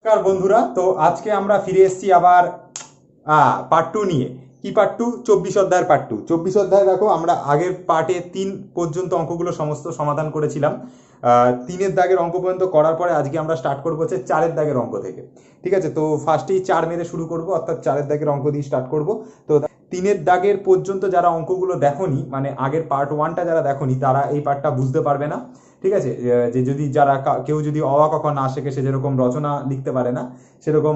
নমস্কার বন্ধুরা। তো আজকে আমরা ফিরে এসেছি আবার পার্ট টু নিয়ে। কি পার্ট টু? 24 অধ্যায়ের পার্ট টু। 24 অধ্যায় দেখো, আমরা আগের পার্টে 3 পর্যন্ত অঙ্কগুলো সমস্ত সমাধান করেছিলাম। 3-এর দাগের অঙ্ক পর্যন্ত করার পরে আজকে আমরা স্টার্ট করবো হচ্ছে 4-এর দাগের অঙ্ক থেকে। ঠিক আছে, তো ফার্স্টেই 4 মেরে শুরু করব, অর্থাৎ 4-এর দাগের অঙ্ক দিয়ে স্টার্ট করব। তো 3-এর দাগের পর্যন্ত যারা অঙ্কগুলো দেখোনি, মানে আগের পার্ট 1টা যারা দেখোনি, তারা এই পার্টটা বুঝতে পারবে না। ঠিক আছে, যে যদি যারা কেউ যদি অ আ ক খ না শেখে, সে যেরকম রচনা লিখতে পারে না, সেরকম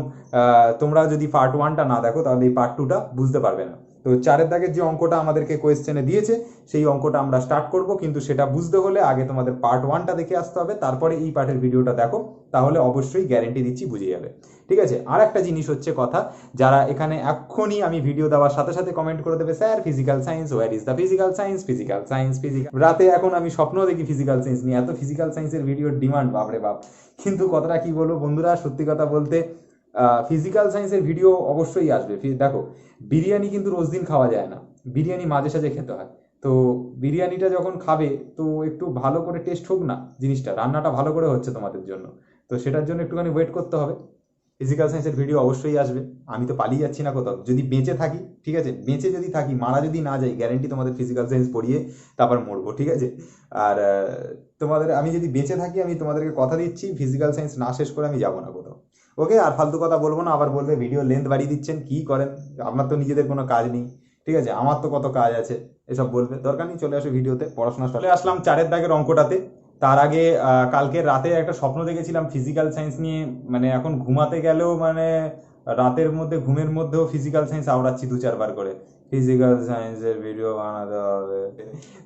তোমরা যদি পার্ট 1টা না দেখো তাহলে এই পার্ট 2টা বুঝতে পারবে না। তো 4-এর দাগের যে অঙ্কটা আমাদেরকে কোয়েশ্চেনে দিয়েছে, সেই অঙ্কটা আমরা স্টার্ট করব, কিন্তু সেটা বুঝতে হলে আগে তোমাদের পার্ট 1টা দেখে আসতে হবে, তারপরে এই পার্টের ভিডিওটা দেখো, তাহলে অবশ্যই গ্যারেন্টি দিচ্ছি বুঝে যাবে। ঠিক আছে, আর একটা জিনিস হচ্ছে কথা, যারা এখানে এক্ষুনি আমি ভিডিও দেওয়ার সাথে সাথে কমেন্ট করে দেবে, sir physical science, where is the physical science, physical science, physical. রাতে এখন আমি স্বপ্ন দেখি ফিজিক্যাল সায়েন্স নিয়ে, এত ফিজিক্যাল সায়েন্সের ভিডিওর ডিমান্ড, বাপরে বাপ। কিন্তু কথাটা কি বলবো বন্ধুরা, সত্যি কথা বলতে ফিজিক্যাল সায়েন্সের ভিডিও অবশ্যই আসবে। দেখো, বিরিয়ানি কিন্তু রোজ দিন খাওয়া যায় না, বিরিয়ানি মাঝে সাঝে খেতে হয়। তো বিরিয়ানিটা যখন খাবে, তো একটু ভালো করে টেস্ট হোক না জিনিসটা, রান্নাটা ভালো করে হচ্ছে তোমাদের জন্য, তো সেটার জন্য একটুখানি ওয়েট করতে হবে। ফিজিক্যাল সায়েন্সের ভিডিও অবশ্যই আসবে, আমি তো পালিয়ে যাচ্ছি না কোথাও, যদি বেঁচে থাকি। ঠিক আছে, বেঁচে যদি থাকি, মারা যদি না যাই, গ্যারেন্টি তোমাদের ফিজিক্যাল সায়েন্স পড়িয়ে তারপর মরবো। ঠিক আছে, আর তোমাদের আমি যদি বেঁচে থাকি, আমি তোমাদেরকে কথা দিচ্ছি, ফিজিক্যাল সায়েন্স না শেষ করে আমি যাবো না কোথাও। ওকে, আর ফালতু কথা বলবো না, আবার বলবে ভিডিও লেন্থ বাড়িয়ে দিচ্ছেন, কি করেন আপনার তো নিজেদের কোনো কাজ নেই। ঠিক আছে, আমার তো কত কাজ আছে, এসব বলবে, দরকার নেই। চলে আসো ভিডিওতে, পড়াশোনা চলে আসলাম 4-এর দাগের অঙ্কটাতে। তার আগে কালকে রাতে একটা স্বপ্ন দেখেছিলাম ফিজিক্যাল সায়েন্স নিয়ে, মানে এখন ঘুমাতে গেলেও মানে রাতের মধ্যে ঘুমের মধ্যেও ফিজিক্যাল সায়েন্স আওড়াচ্ছি 2-4 বার করে, ফিজিক্যাল সায়েন্সের ভিডিও বানাতে হবে।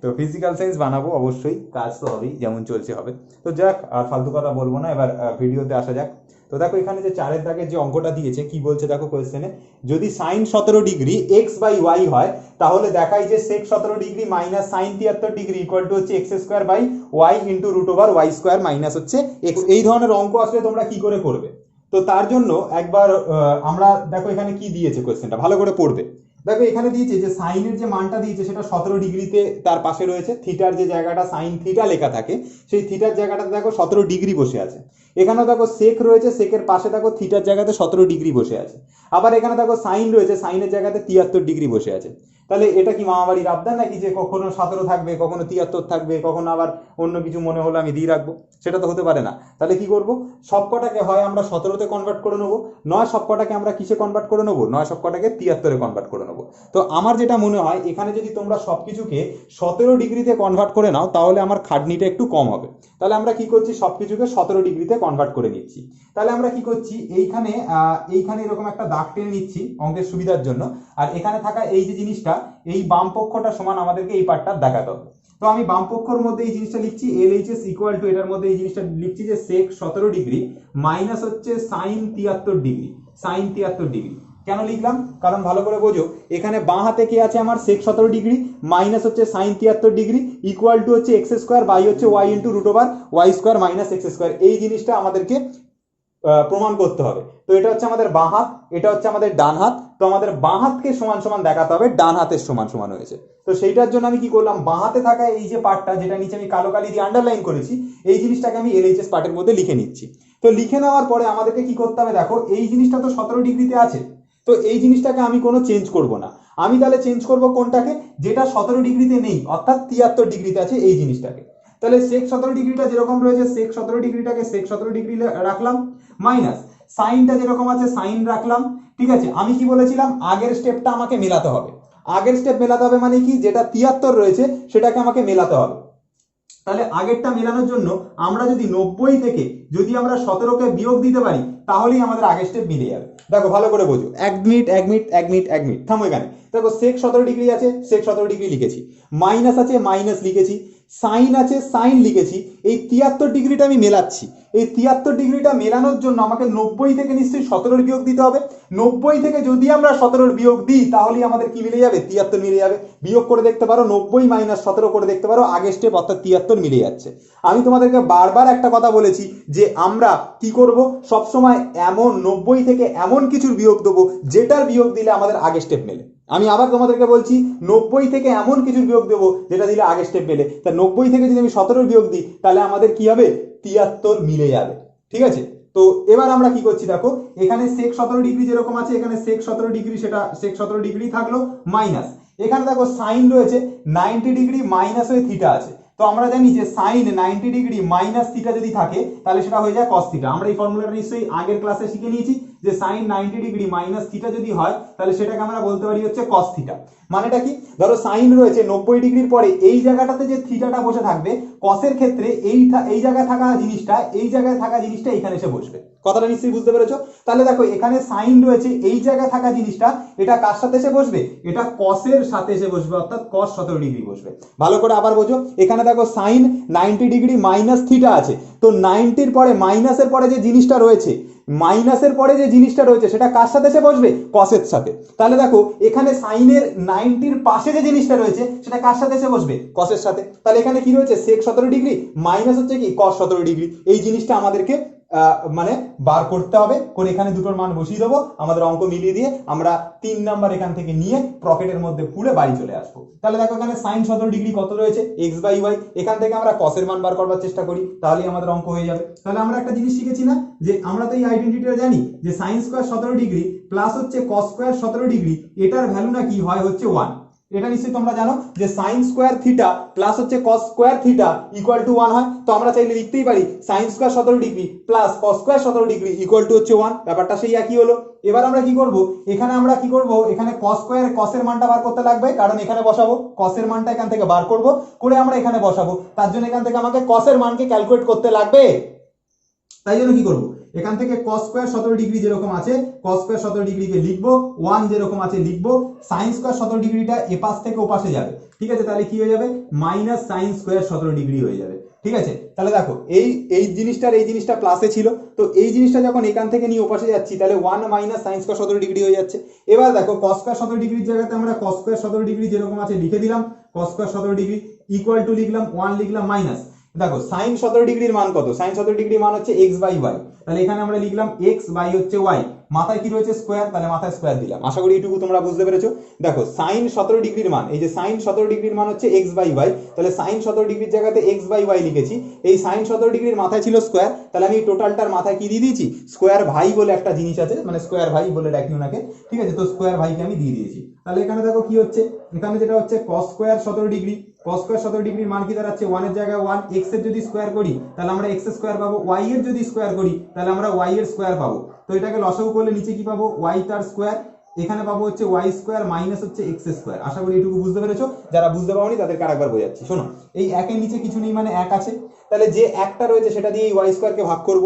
তো ফিজিক্যাল সায়েন্স বানাবো অবশ্যই, কাজ তো হবেই, যেমন চলছে হবে। তো যাক, আর ফালতু কথা বলবো না, এবার ভিডিওতে আসা যাক। তো দেখো, এখানে যে 4-এর দাগের যে অঙ্কটা দিয়েছে, কি বলছে দেখো কোয়েশ্চেনে, যদি sine 17 degree x by y হয়, তাহলে দেখাই যে sec 17 degree minus sine 73 degree equal to হচ্ছে x square by y into root over Y square minus হচ্ছে এক্স। এই ধরনের অঙ্ক আসলে তোমরা কি করে করবে? তো তার জন্য একবার আমরা দেখো এখানে কি দিয়েছে, কোয়েশ্চেনটা ভালো করে পড়বে। দেখো এখানে দিয়েছে যে সাইনের যে মানটা দিয়েছে সেটা 17 ডিগ্রিতে তার পাশে রয়েছে, থিটার যে জায়গাটা সাইন থিটা লেখা থাকে, সেই থিটার জায়গাটাতে দেখো 17 ডিগ্রি বসে আছে। এখানেও দেখো সেক রয়েছে, সেকের পাশে দেখো থিটার জায়গাতে 17 ডিগ্রি বসে আছে। আবার এখানে দেখো সাইন রয়েছে, সাইনের জায়গাতে 73 ডিগ্রি বসে আছে। তাহলে এটা কি মামাবাড়ির আবদার নাকি যে কখনো 17 থাকবে, কখনো 73 থাকবে, কখনো আবার অন্য কিছু মনে হলো আমি দিয়ে রাখবো? সেটা তো হতে পারে না। তাহলে কি করব, সবকটাকে হয় আমরা 17তে কনভার্ট করে নেবো, নয় সবকটাকে আমরা কিসে কনভার্ট করে নেবো, নয় সবকটাকে 73-এ কনভার্ট করে নেবো। তো আমার যেটা মনে হয়, এখানে যদি তোমরা সবকিছুকে 17 ডিগ্রিতে কনভার্ট করে নাও, তাহলে আমার খাটনিটা একটু কম হবে। তাহলে আমরা কি করছি, সবকিছুকে 17 ডিগ্রিতে কনভার্ট করে নিচ্ছি। তাহলে আমরা কি করছি, এইখানে এরকম একটা দাগ টেনে নিচ্ছি অঙ্কের সুবিধার জন্য, আর এখানে থাকা এই যে জিনিসটা, এই বাম পক্ষটা সমান আমাদেরকে এই পার্টটা দেখাতে হবে। তো আমি বাম পক্ষর মধ্যে এই জিনিসটা লিখছি, LHS ইকুয়াল টু, এটার মধ্যে এই জিনিসটা লিখছি যে সেক 17 ডিগ্রি মাইনাস হচ্ছে সাইন 73 ডিগ্রি, সাইন 73 ডিগ্রি। কেন লিখলাম, কারণ ভালো করে বোঝো, এখানে বাঁ হাতে কি আছে আমার, সেক 17 ডিগ্রি মাইনাস হচ্ছে সাইন 73 ডিগ্রি ইকুয়াল টু হচ্ছে এক্স স্কোয়ার বাই হচ্ছে Y into root over Y square minus X square. এই জিনিসটা আমাদেরকে প্রমাণ করতে হবে। তো এটা হচ্ছে আমাদের বাঁ হাত, এটা হচ্ছে আমাদের ডান হাত। তো আমাদের বাঁ হাতকে সমান সমান দেখাতে হবে ডান হাতের সমান সমান হয়েছে। তো সেইটার জন্য আমি কি করলাম, বাঁ হাতে থাকা এই যে পার্টটা, যেটা নিচে আমি কালো কালি দিয়ে আন্ডারলাইন করেছি, এই জিনিসটাকে আমি LHS পার্টের মধ্যে লিখে নিচ্ছি। তো লিখে নেওয়ার পরে আমাদেরকে কি করতে হবে, দেখো এই জিনিসটা তো 17 ডিগ্রিতে আছে, তো এই জিনিসটাকে আমি কোনো চেঞ্জ করব না। আমি তাহলে চেঞ্জ করব কোনটাকে, যেটা 17 ডিগ্রিতে নেই, অর্থাৎ 73 ডিগ্রিতে আছে এই জিনিসটাকে। তাহলে সেক 17 ডিগ্রিটা যেরকম রয়েছে, সেক 17 ডিগ্রিটাকে সেক 17 ডিগ্রি রাখলাম, মাইনাস সাইনটা যেরকম আছে সাইন রাখলাম। ঠিক আছে, আমি কি বলেছিলাম, আগের স্টেপটা আমাকে মেলাতে হবে। আগের স্টেপ মেলাতে হবে মানে কি, যেটা 73 রয়েছে সেটাকে আমাকে মেলাতে হবে। তাহলে আগেরটা মেলানোর জন্য আমরা যদি 90 থেকে যদি আমরা 17কে বিয়োগ দিতে পারি, তাহলেই আমাদের আগের স্টেপ মিলে যাবে। দেখো ভালো করে বোঝো, 1 মিনিট থামো। এখানে দেখো সেক 17 ডিগ্রি আছে, সেক 17 ডিগ্রি লিখেছি, মাইনাস আছে মাইনাস লিখেছি, সাইন আছে সাইন লিখেছি, এই 73 ডিগ্রিটা আমি মেলাচ্ছি। এই 73 ডিগ্রিটা মেলানোর জন্য আমাকে 90 থেকে নিশ্চয়ই 17 বিয়োগ দিতে হবে। 90 থেকে যদি আমরা 17 বিয়োগ দিই, তাহলেই আমাদের কি মিলে যাবে, 73 মিলে যাবে। বিয়োগ করে দেখতে পারো, 90 মাইনাস 17 করে দেখতে পারো, আগের স্টেপ অর্থাৎ 73 মিলে যাচ্ছে। আমি তোমাদেরকে বারবার একটা কথা বলেছি যে আমরা কি করব, সবসময় এমন 90 থেকে এমন কিছুর বিয়োগ দেবো যেটার বিয়োগ দিলে আমাদের আগের স্টেপ মেলে। আমি আবার তোমাদেরকে বলছি, 90 থেকে এমন কিছুর বিয়োগ দেবো যেটা দিলে আগের স্টেপ মেলে। তা 90 থেকে যদি আমি 17 বিয়োগ দিই, তাহলে আমাদের কি হবে, 73 মিলে যাবে। ঠিক আছে, তো এবার আমরা কি করছি দেখো, এখানে sec 17 ডিগ্রি যেরকম আছে এখানে sec 17 ডিগ্রি, সেটা sec 17 ডিগ্রি থাকলো মাইনাস, এখানে দেখো সাইন রয়েছে 90 ডিগ্রি মাইনাস হয়ে থিটা আছে। তো আমরা জানি যে সাইন 90 ডিগ্রি মাইনাস থিটা যদি থাকে তাহলে সেটা হয়ে যায় কস থিটা। আমরা এই ফর্মুলাটা নিশ্চয়ই আগের ক্লাসে শিখে নিয়েছি যে সাইন 90 ডিগ্রি মাইনাস থিটা যদি হয় তাহলে সেটাকে আমরা বলতে পারি হচ্ছে কস থিটা। মানেটা কি, ধরো সাইন রয়েছে 90 ডিগ্রির পরে এই জায়গাটাতে যে থিটাটা বসে থাকবে, কসের ক্ষেত্রে এই জায়গায় থাকা জিনিসটা এই জায়গায় থাকা জিনিসটা এখানে এসে বসবে। কথাটা নিশ্চয়ই বুঝতে পেরেছো? তাহলে দেখো এখানে সাইন রয়েছে, এই জায়গায় থাকা জিনিসটা এটা কার সাথে এসে বসবে, এটা কসের সাথে এসে বসবে, অর্থাৎ কস 17 ডিগ্রি বসবে। ভালো করে আবার বোঝো, এখানে দেখো সাইন 90 ডিগ্রি মাইনাস থিটা আছে, তো 90-র পরে মাইনাসের পরে যে জিনিসটা রয়েছে, মাইনাসের পরে যে জিনিসটা রয়েছে সেটা কার সাথে এসে বসবে, কসের সাথে। তাহলে দেখো এখানে সাইনের 90-র পাশে যে জিনিসটা রয়েছে সেটা কার সাথে এসে বসবে, কসের সাথে। তাহলে এখানে কি রয়েছে, sec 17 ডিগ্রি মাইনাস হচ্ছে কি cos 17 ডিগ্রি। এই জিনিসটা আমাদেরকে মানে বার করতে হবে, করে এখানে দুটোর মান বসিয়ে দেবো, আমাদের অঙ্ক মিলিয়ে দিয়ে আমরা 3 নাম্বার এখান থেকে নিয়ে পকেটের মধ্যে পুরে বাড়ি চলে আসবো। তাহলে দেখো এখানে sin 17 ডিগ্রি কত রয়েছে, x/y, এখান থেকে আমরা cos এর মান বার করবার চেষ্টা করি, তাহলেই আমাদের অঙ্ক হয়ে যাবে। তাহলে আমরা একটা জিনিস শিখেছি না, যে আমরা তো এই আইডেন্টিটিটা জানি যে sin স্কয়ার 17 ডিগ্রি প্লাস হচ্ছে cos স্কয়ার 17 ডিগ্রি, এটার ভ্যালু না কি হয় হচ্ছে 1। এটা নিশ্চয়ই তোমরা জানো যে sin স্কয়ার থিটা প্লাস হচ্ছে cos square theta equal to 1 হয়। তো আমরা চাইলে লিখতেই পারি sin square 17 degree plus cos square 17 degree equal to হচ্ছে 1। ব্যাপারটা সেই একই হলো। এবার আমরা কি করব, এখানে আমরা কি করব, এখানে cos স্কয়ার cos এর মানটা বার করতে লাগবে, কারণ এখানে বসাবো cos এর মানটা এখান থেকে বার করব, করে আমরা এখানে বসাবো, তার জন্য এখান থেকে আমাকে cos এর মানকে ক্যালকুলেট করতে লাগবে। তাই জন্য কি করব, এখান থেকে cos স্কয়ার 17 ডিগ্রি যেরকম আছে cos স্কয়ার 17 ডিগ্রিকে লিখবো, 1 যেরকম আছে লিখবো, sin স্কয়ার 17 ডিগ্রিটা এপাশ থেকে ওপাশে যাবে, ঠিক আছে, তাহলে কি হয়ে যাবে মাইনাস sin স্কয়ার 17 ডিগ্রি হয়ে যাবে। ঠিক আছে, তাহলে দেখো এই জিনিসটা প্লাসে ছিল, তো এই জিনিসটা যখন এখান থেকে নিয়ে ওপাশে যাচ্ছি তাহলে 1 মাইনাস sin স্কয়ার 17 ডিগ্রি হয়ে যাচ্ছে। এবার দেখো cos স্কয়ার 17 ডিগ্রির জায়গাতে আমরা cos স্কয়ার 17 ডিগ্রি যেরকম আছে লিখে দিলাম, cos square 17 degree equal two লিখলাম 1 লিখলাম মাইনাস, দেখো sin 17 ডিগ্রির মান কত, sin 17 ডিগ্রির মান হচ্ছে x/y, তাহলে এখানে আমরা লিখলাম x বাই হচ্ছে y, মাথায় কি রয়েছে স্কয়ার, তাহলে মাথায় স্কয়ার দিলাম। আশা করি এইটুকু তোমরা বুঝতে পেরেছো। দেখো sin 17 ডিগ্রির মান, এই যে sin 17 ডিগ্রির মান হচ্ছে x/y, তাহলে sin 17 ডিগ্রির জায়গাতে x/y লিখেছি, এই sin 17 ডিগ্রির মাথায় ছিল স্কয়ার, তাহলে আমি টোটালটার মাথায় কি দিয়ে দিয়েছি, স্কয়ার ভাই বলে একটা জিনিস আছে, মানে স্কয়ার ভাই বলে ডাকি ওনাকে, ঠিক আছে, তো স্কয়ার ভাইকে আমি দিয়ে দিয়েছি। তাহলে এখানে দেখো কি হচ্ছে, এখানে যেটা হচ্ছে cos square 17 degree, cos square 17 ডিগ্রির মান কি দাঁড়াচ্ছে, 1 এর জায়গায় 1, x এর যদি স্কয়ার করি তাহলে আমরা x স্কয়ার পাবো, y এর যদি স্কয়ার করি তাহলে আমরা y এর স্কয়ার পাবো। তো এটাকে লসাগু করলে নিচে কি পাবো, y তার স্কয়ার, এখানে পাবো হচ্ছে y স্কয়ার মাইনাস হচ্ছে x স্কয়ার। আশা করি এইটুকু বুঝতে পেরেছো, যারা বুঝতে পারোনি তাদেরকে আরেকবার বোঝাচ্ছি। শোনো, এই 1 এর নিচে কিছু নেই মানে 1 আছে, তাহলে যে একটা রয়েছে সেটা দিয়ে y স্কয়ারকে ভাগ করব,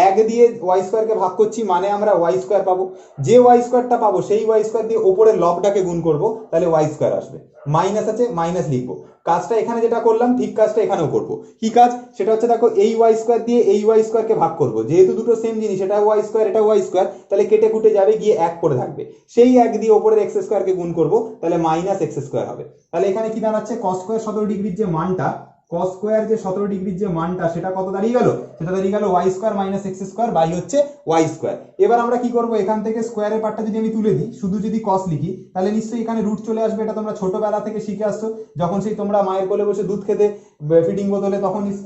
1 দিয়ে y স্কয়ারকে ভাগ করছি মানে আমরা y স্কয়ার পাবো, যে y স্কয়ারটা পাবো সেই y স্কয়ার দিয়ে উপরের লবটাকে গুণ করব, তাহলে y স্কয়ার আসবে, মাইনাস আছে মাইনাস লিখবো। কাজটা এখানে যেটা করলাম ঠিক কাজটা এখানেও করব। কি কাজ, সেটা হচ্ছে দেখো এই y স্কয়ার দিয়ে এই y স্কয়ারকে ভাগ করব, যেহেতু দুটো সেম জিনিস, এটা y স্কয়ার এটা y স্কয়ার, তাহলে কেটে কুটে যাবে গিয়ে 1 পড়ে থাকবে, সেই 1 দিয়ে উপরের x স্কয়ারকে গুণ করব, তাহলে মাইনাস x স্কয়ার হবে। তাহলে এখানে কি দাঁড়াচ্ছে, cos স্কয়ার 17 ডিগ্রির যে মানটা, cos স্কয়ার যে 17 ডিগ্রির যে মানটা সেটা কত দাঁড়িয়ে গেল, সেটা দাঁড়িয়ে গেল y square minus x square by হচ্ছে y স্কয়ার। এবার আমরা কি করব, এখান থেকে স্কয়ারের পার্টটা যদি আমি তুলে দিই, শুধু যদি cos লিখি তাহলে নিশ্চয়ই এখানে রুট চলে আসবে, এটা তোমরা ছোটবেলা থেকে শিখে আসছো, যখন সেই তোমরা মায়ের কোলে বসে দুধ খেতে ফিডিং বোতলে,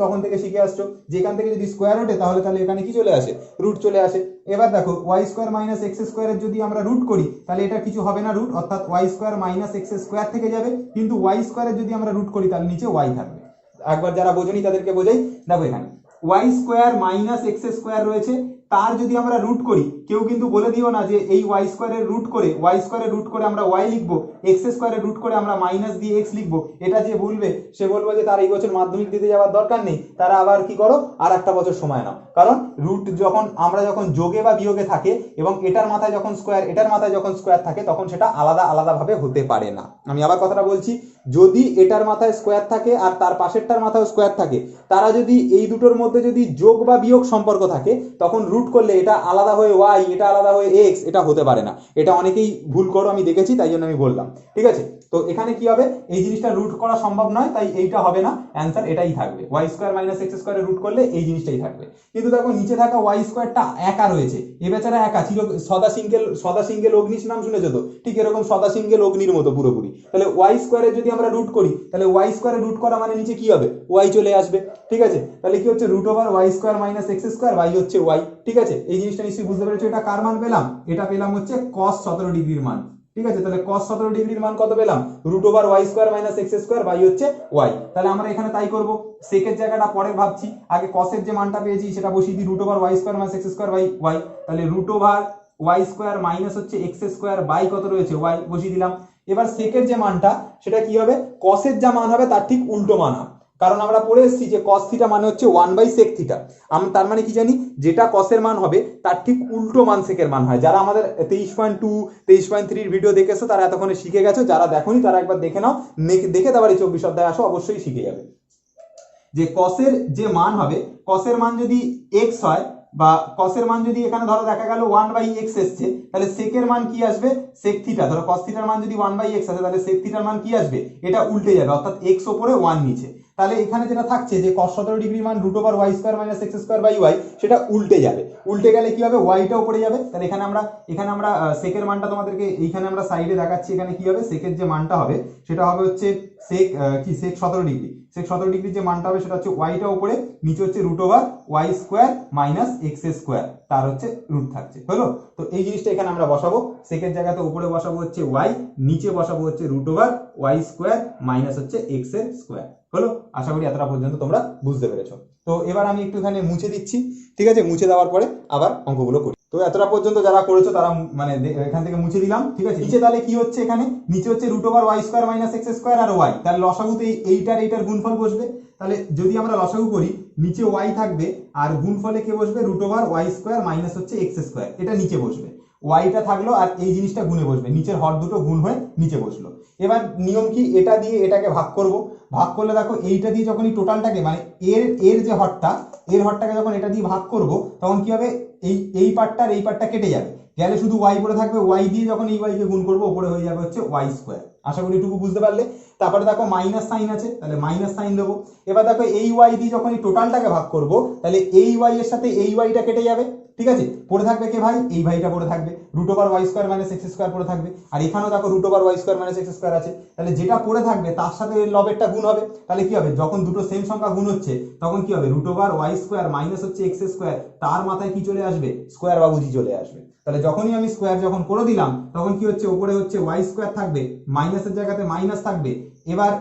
তখন থেকে শিখে আসছো যে এখান থেকে যদি স্কয়ার ওঠে তাহলে এখানে কি চলে আসে, রুট চলে আসে। এবার দেখো y স্কয়ার মাইনাস x স্কয়ারের যদি আমরা রুট করি তাহলে এটা কিছু হবে না রুট, অর্থাৎ y square minus x square থেকে যাবে, কিন্তু y স্কয়ারের যদি আমরা রুট করি তাহলে নিচে y থাকবে। একবার যারা বোঝেনি তাদেরকে বোঝাই, দেখো এখানে y square minus x square রয়েছে, তার যদি আমরা রুট করি, কেউ কিন্তু বলে দিও না যে এই y স্কয়ারের রুট করে আমরা y লিখবো, x স্কয়ারের রুট করে আমরা মাইনাস দিয়ে x লিখবো, এটা যে বলবে সে বলবো যে তার এই বছর মাধ্যমিক দিতে যাওয়ার দরকার নেই, তারা আবার কি করো আর একটা বছর সময় নাও, কারণ রুট যখন যোগে বা বিয়োগে থাকে এবং এটার মাথায় যখন স্কয়ার এটার মাথায় যখন স্কয়ার থাকে তখন সেটা আলাদা ভাবে হতে পারে না। আমি আবার কথাটা বলছি, যদি এটার মাথায় স্কয়ার থাকে আর তার পাশেরটার মাথায় স্কয়ার থাকে, তারা যদি এই দুটোর মধ্যে যদি যোগ বা বিয়োগ সম্পর্ক থাকে তখন রুট করলে এটা আলাদা হয়ে y, এটা আলাদা হয়ে x, এটা হতে পারে না। এটা অনেকেই ভুল করো, আমি দেখেছি, তাই জন্য আমি বললাম। ঠিক আছে, তো এখানে কি হবে, এই জিনিসটা রুট করা সম্ভব নয়, তাই এইটা হবে না, অ্যান্সার এটাই থাকবে, y স্কয়ার মাইনাস x স্কয়ারে রুট করলে এই জিনিসটাই থাকবে। কিন্তু দেখো নিচে থাকা y স্কয়ারটা একা রয়েছে, এ বেচারা একা ছিল, সদা সিঙ্গেল অগ্নির নাম শুনেছো তো, ঠিক এরকম সদা সিঙ্গেল অগ্নির মতো পুরোপুরি। তাহলে y স্কয়ারে যদি আমরা রুট করি তাহলে y স্কয়ারে রুট করা মানে নিচে কি হবে, y চলে আসবে। ঠিক আছে, তাহলে কি হচ্ছে root over y square minus x square, y হচ্ছে y। ঠিক আছে, এই জিনিসটা নিশ্চয়ই বুঝতে পেরেছো। এটা কার মান পেলাম? এটা পেলাম হচ্ছে cos 17 ডিগ্রির মান। ঠিক আছে, তাহলে cos 17 ডিগ্রির মান কত পেলাম? √y² - x² বাই হচ্ছে y। তাহলে আমরা এখানে তাই করব, সেকের জায়গাটা পরে ভাবছি, আগে cos এর যে মানটা পেয়েছি সেটা বসিয়ে দিই √y² - x² বাই y। তাহলে √y² মাইনাস হচ্ছে x² বাই কত রয়েছে y বসিয়ে দিলাম। এবার সেকের যে মানটা সেটা কি হবে? cos এর যা মান হবে তার ঠিক উল্টো মান হবে, কারণ আমরা পড়ে এসেছি যে cos থিটা মানে হচ্ছে 1/sec থিটা। তার মানে কি জানি, যেটা cos এর মান হবে তার ঠিক উল্টো মান সেকের মান হয়। যারা আমাদের 23.2 23.3 ভিডিও দেখেছো তারা এতক্ষণে শিখে গেছো, যারা দেখোনি তারা একবার দেখে নাও, দেখে তারপরে 24 অধ্যায় আসো, অবশ্যই শিখে যাবে যে cos এর যে মান হবে, cos এর মান যদি x হয় বা cos এর মান যদি এখানে ধরো দেখা গেল 1/x এসছে, তাহলে sec এর মান কি আসবে? sec theta. ধরো cos থিটার মান যদি 1/x আসে তাহলে sec থিটার মান কি আসবে? এটা উল্টে যাবে, অর্থাৎ x ওপরে 1 নিচে। তাহলে এখানে যেটা থাকছে যে cos 17 ডিগ্রির মান √y² - x² বাই y, সেটা উল্টে যাবে। উল্টে গেলে কি হবে? y টা উপরে যাবে। তাহলে এখানে আমরা sec এর মানটা তোমাদেরকে এইখানে আমরা সাইডে দেখাচ্ছি। এখানে কি হবে? sec এর যে মানটা হবে সেটা হবে হচ্ছে sec 17 ডিগ্রি। sec 17 ডিগ্রির যে মানটা হবে সেটা হচ্ছে y টা উপরে, নিচে হচ্ছে √y² - x², তার হচ্ছে রুট থাকছে। হলো? তো এই জিনিসটা এখানে আমরা বসাবো, সেকের জায়গাতে উপরে বসাবো হচ্ছে y, নিচে বসাবো হচ্ছে √y² - হচ্ছে x²। হলো? আশা করি এতটা পর্যন্ত তোমরা বুঝতে পেরেছো। তো এবার আমি একটু এখানে মুছে দিচ্ছি। ঠিক আছে, মুছে দেওয়ার পরে আবার অঙ্কগুলো করি। তো এতটা পর্যন্ত যারা করেছো তারা মানে এখান থেকে মুছে দিলাম। ঠিক আছে, নিচে তাহলে কি হচ্ছে? এখানে নিচে হচ্ছে √y² - x² আর y, তাহলে লসাগুতে এইটার গুণফল বসবে। তাহলে যদি আমরা লসাগু করি, নিচে y থাকবে আর গুণফলে কে বসবে? √y² - হচ্ছে x², এটা নিচে বসবে। ওয়াইটা থাকলো আর এই জিনিসটা গুণে বসবে, নিচের হর দুটো গুণ হয়ে নিচে বসলো। এবার নিয়ম কি? এটা দিয়ে এটাকে ভাগ করব, ভাগ করলে দেখো এইটা দিয়ে যখন এই টোটালটাকে মানে এর যে হরটা, এর হরটাকে যখন এটা দিয়ে ভাগ করব তখন কি হবে? এই পার্টটা আর এই পার্টটা কেটে যাবে, গেলে শুধু y পড়ে থাকবে। y দিয়ে যখন এই y কে গুণ করবো উপরে হয়ে যাবে হচ্ছে y²। আশা করি এটুকু বুঝতে পারলে। তারপরে দেখো মাইনাস সাইন আছে, তাহলে মাইনাস সাইন দেবো। এবার দেখো এই y দিয়ে যখন এই টোটালটাকে ভাগ করব, তাহলে এই y এর সাথে এই yটা কেটে যাবে। ঠিক আছে, পড়ে থাকবে কে ভাই? এই ভাইটা পড়ে থাকবে, √y² - x² পড়ে থাকবে। আর এখানেও দেখো √y² - x² আছে, তাহলে যেটা পড়ে থাকবে তার সাথে এর লবেরটা গুণ হবে। তাহলে কি হবে? যখন দুটো সেম সংখ্যা গুণ হচ্ছে তখন কি হবে? √y² - হচ্ছে x², তার মাথায় কি চলে আসবে? স্কোয়ার বাবুজি চলে আসবে। তাহলে যখনই আমি স্কোয়ার যখন করে দিলাম তখন কি হচ্ছে? উপরে হচ্ছে y² থাকবে, মাইনাসের জায়গাতে মাইনাস থাকবে। এবার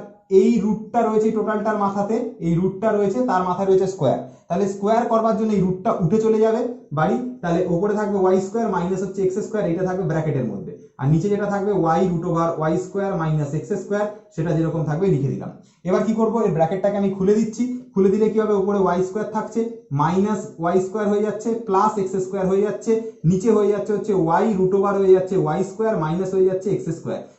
এই রুটটা রয়েছে টোটালটার মাথাতে, এই রুটটা রয়েছে তার মাথায় রয়েছে স্কোয়ার, তাহলে স্কোয়ার করবার জন্য এই রুটটা উঠে চলে যাবে বাড়ি। তাহলে উপরে থাকবে y² - হচ্ছে x², এটা থাকবে ব্র্যাকেটের মধ্যে। আর নিচে যেটা থাকবে y√y² - x², সেটা যেরকম থাকবে লিখে দিলাম। এবার কি করব? এই ব্র্যাকেটটাকে আমি খুলে দিচ্ছি। খুলে দিলে কি হবে? উপরে y² থাকছে, মাইনাস y² হয়ে যাচ্ছে, প্লাস x² হয়ে যাচ্ছে, নিচে হয়ে যাচ্ছে হচ্ছে y√y হয়ে যাচ্ছে y² মাইনাস হয়ে যাচ্ছে x²।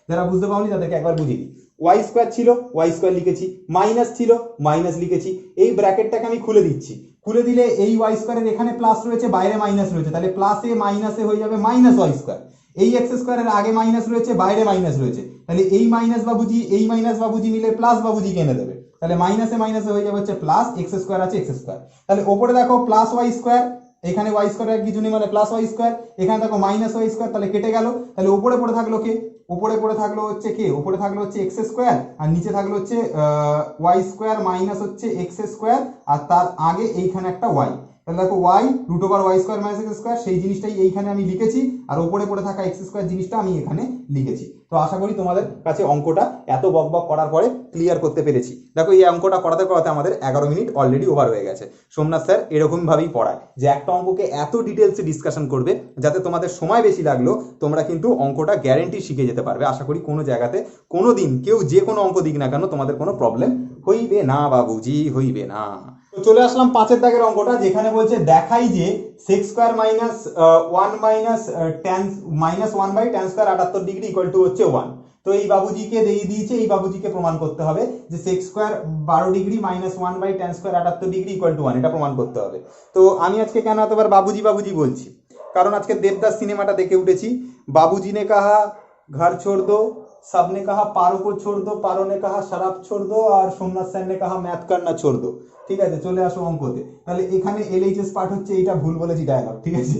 যারা বুঝতে পারোনি তাদেরকে একবার বুঝিয়ে দিই। y² ছিল, y² লিখেছি, মাইনাস ছিল, মাইনাস লিখেছি। এই ব্র্যাকেটটাকে আমি খুলে দিচ্ছি। খুলে দিলে এই y² এর এখানে প্লাস রয়েছে, বাইরে মাইনাস রয়েছে, তাহলে প্লাসে মাইনাসে হয়ে যাবে মাইনাস y²। এই x² এর আগে মাইনাস রয়েছে, বাইরে মাইনাস রয়েছে, তাহলে এই মাইনাস বাবুজি মিলে প্লাস বাবুজি এনে দেবে। তাহলে মাইনাসে মাইনাসে হয়ে যাবে হচ্ছে প্লাস, x² আছে x²। তাহলে ওপরে দেখো প্লাস y², এখানে y² এর কিছু নেই মানে প্লাস y², এখানে দেখো মাইনাস y², তাহলে কেটে গেল। তাহলে উপরে পড়ে থাকলো কে? উপরে পড়ে থাকলো হচ্ছে কে? উপরে থাকলো হচ্ছে x², আর নিচে থাকলো হচ্ছে y² মাইনাস হচ্ছে x², আর তার আগে এইখানে একটা y। তাহলে দেখো y√y² - x², সেই জিনিসটাই এইখানে আমি লিখেছি, আর উপরে পড়ে থাকা x² জিনিসটা আমি এখানে লিখেছি। তো আশা করি তোমাদের কাছে অঙ্কটা এত বকবক করার পরে ক্লিয়ার করতে পেরেছি। দেখো এই অঙ্কটা করাতে করাতে আমাদের 11 মিনিট অলরেডি ওভার হয়ে গেছে। সোমনাথ স্যার এরকম ভাবেই পড়ায় যে একটা অঙ্ককে এত ডিটেলসে ডিসকাশন করবে যাতে তোমাদের সময় বেশি লাগলো তোমরা কিন্তু অঙ্কটা গ্যারেন্টি শিখে যেতে পারবে। আশা করি কোনো জায়গাতে কোনো দিন কেউ যে কোনো অঙ্ক দিক না কেন তোমাদের কোনো প্রবলেম হইবে না বাবুজি, হইবে না। তো চলে আসলাম 5 দাগের অঙ্কটা, যেখানে বলছে দেখাই যে sec² - 1/tan² 78 degree equal to হচ্ছে 1। তো এই বাবুজিকে দিয়ে দিয়েছে, এই বাবুজিকে প্রমাণ করতে হবে যে sec² 12 degree - 1/tan² 78 degree equal two 1, এটা প্রমাণ করতে হবে। তো আমি আজকে কেন এতবার বাবুজি বাবুজি বলছি? কারণ আজকে দেবদাস সিনেমাটা দেখে উঠেছি। বাবুজি নে কাহা ঘর ছোড় দো, सबने कहा पारो को छोड़ दो, पारो ने कहा शराब छोड़ दो, আর সোমনাথ স্যার ने कहा मैथ करना छोड़ दो। ঠিক আছে, চলে আসো অঙ্কতে। তাহলে এখানে LHS পার্ট হচ্ছে, এইটা ভুল বলেছি ডায়ালগ, ঠিক আছে,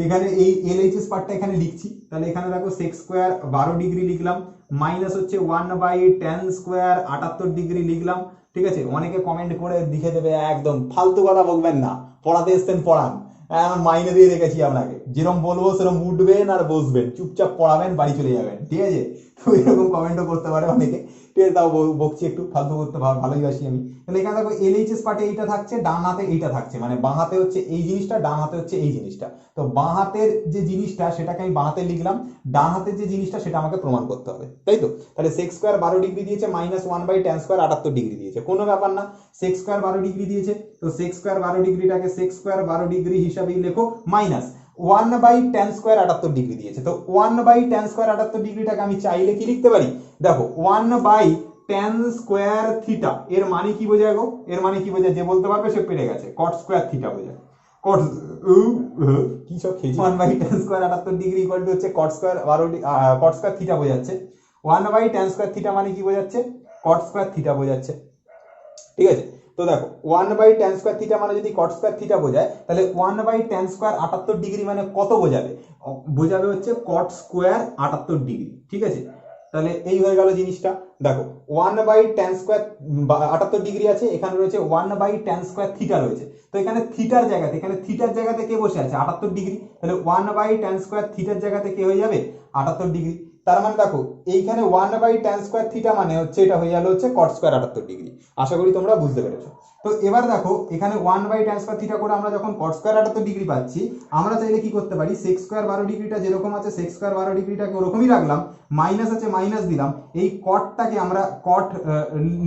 এখানে এই LHS পার্টটা এখানে লিখছি। তাহলে এখানে দেখো sec² 12 ডিগ্রি লিখলাম, মাইনাস হচ্ছে 1/tan² 78 ডিগ্রি লিখলাম। ঠিক আছে, অনেকে কমেন্ট করে লিখে দেবে একদম ফালতু কথা বলবেন না, পড়াতে এসছেন পড়ান। মাইনে দিয়ে রেখেছি আপনাকে, যেরকম বলবো সেরকম উঠবেন আর বসবেন, চুপচাপ পড়াবেন, বাড়ি চলে যাবেন, ঠিক আছে? তো এরকম কমেন্টও করতে পারে অনেকে, ঠিক আছে? তাও বকছি একটু, ফালতু করতে ভালোবাসি আমি। তাহলে এখানে দেখো এলএইচএস পার্টে এইটা থাকছে, ডান হাতে এইটা থাকছে, মানে বাঁ হাতে হচ্ছে এই জিনিসটা, ডান হাতে হচ্ছে এই জিনিসটা। তো বাঁ হাতের যে জিনিসটা সেটাকে আমি বাঁ হাতে লিখলাম, ডান হাতের যে জিনিসটা সেটা আমাকে প্রমাণ করতে হবে, তাই তো? তাহলে সেক স্কোয়ার 12 ডিগ্রি দিয়েছে, -1/tan স্কোয়ার 78 ডিগ্রি দিয়েছে, কোনো ব্যাপার না। সেক স্কোয়ার 12 ডিগ্রি দিয়েছে, তো সেক স্কোয়ার 12 ডিগ্রিটাকে সেক স্কোয়ার 12 ডিগ্রি হিসাবেই লেখো, মাইনাস 1/tan স্কোয়ার 78 ডিগ্রি দিয়েছে। তো 1/tan স্কোয়ার 78 ডিগ্রিটাকে আমি চাইলে কি লিখতে পারি? দেখো 1/tan স্কোয়ার থিটা, এর মানে কি বোঝায় গো? এর মানে কি বোঝায়? যে বলতে পারবে সে পেরে গেছে, কট স্কোয়ার থিটা বোঝায়। কট কি সব খেয়েছি। 1/tan square 78 degree equal to হচ্ছে cot square cot square theta বোঝাচ্ছে। 1/tan স্কোয়ার থিটা মানে কি বোঝাচ্ছে? কট স্কোয়ার থিটা বোঝাচ্ছে, ঠিক আছে? তো দেখো 1/tan স্কোয়ার থিটা মানে যদি কট স্কোয়ার থিটা বোঝায়, তাহলে 1/tan স্কোয়ার 78 ডিগ্রি মানে কত বোঝাবে? বোঝাবে হচ্ছে কট স্কোয়ার 78 ডিগ্রি, ঠিক আছে? তাহলে এই হয়ে গেল জিনিসটা। দেখো 1/tan স্কোয়ার 78 ডিগ্রি আছে, এখানে রয়েছে 1/tan স্কোয়ার থিটা রয়েছে। তো এখানে থিটার জায়গাতে কে বসে আছে? 78 ডিগ্রি। তাহলে 1/tan স্কোয়ার থিটার জায়গাতে কে হয়ে যাবে? 78 ডিগ্রি। তার মানে দেখো এইখানে 1/tan স্কোয়ার থিটা মানে হচ্ছে এটা হয়ে গেল হচ্ছে কট স্কোয়ার 78 ডিগ্রি। আশা করি তোমরা বুঝতে পেরেছো। তো এবার দেখো এখানে 1/tan স্কোয়ার থিটা করে আমরা যখন কট স্কোয়ার 78 ডিগ্রি পাচ্ছি, আমরা চাইলে কি করতে পারি? সেক স্কোয়ার 12 ডিগ্রিটা যেরকম আছে সেক স্কোয়ার 12 ডিগ্রিটাকে ওরকমই রাখলাম, মাইনাস আছে মাইনাস দিলাম, এই কটটাকে আমরা কট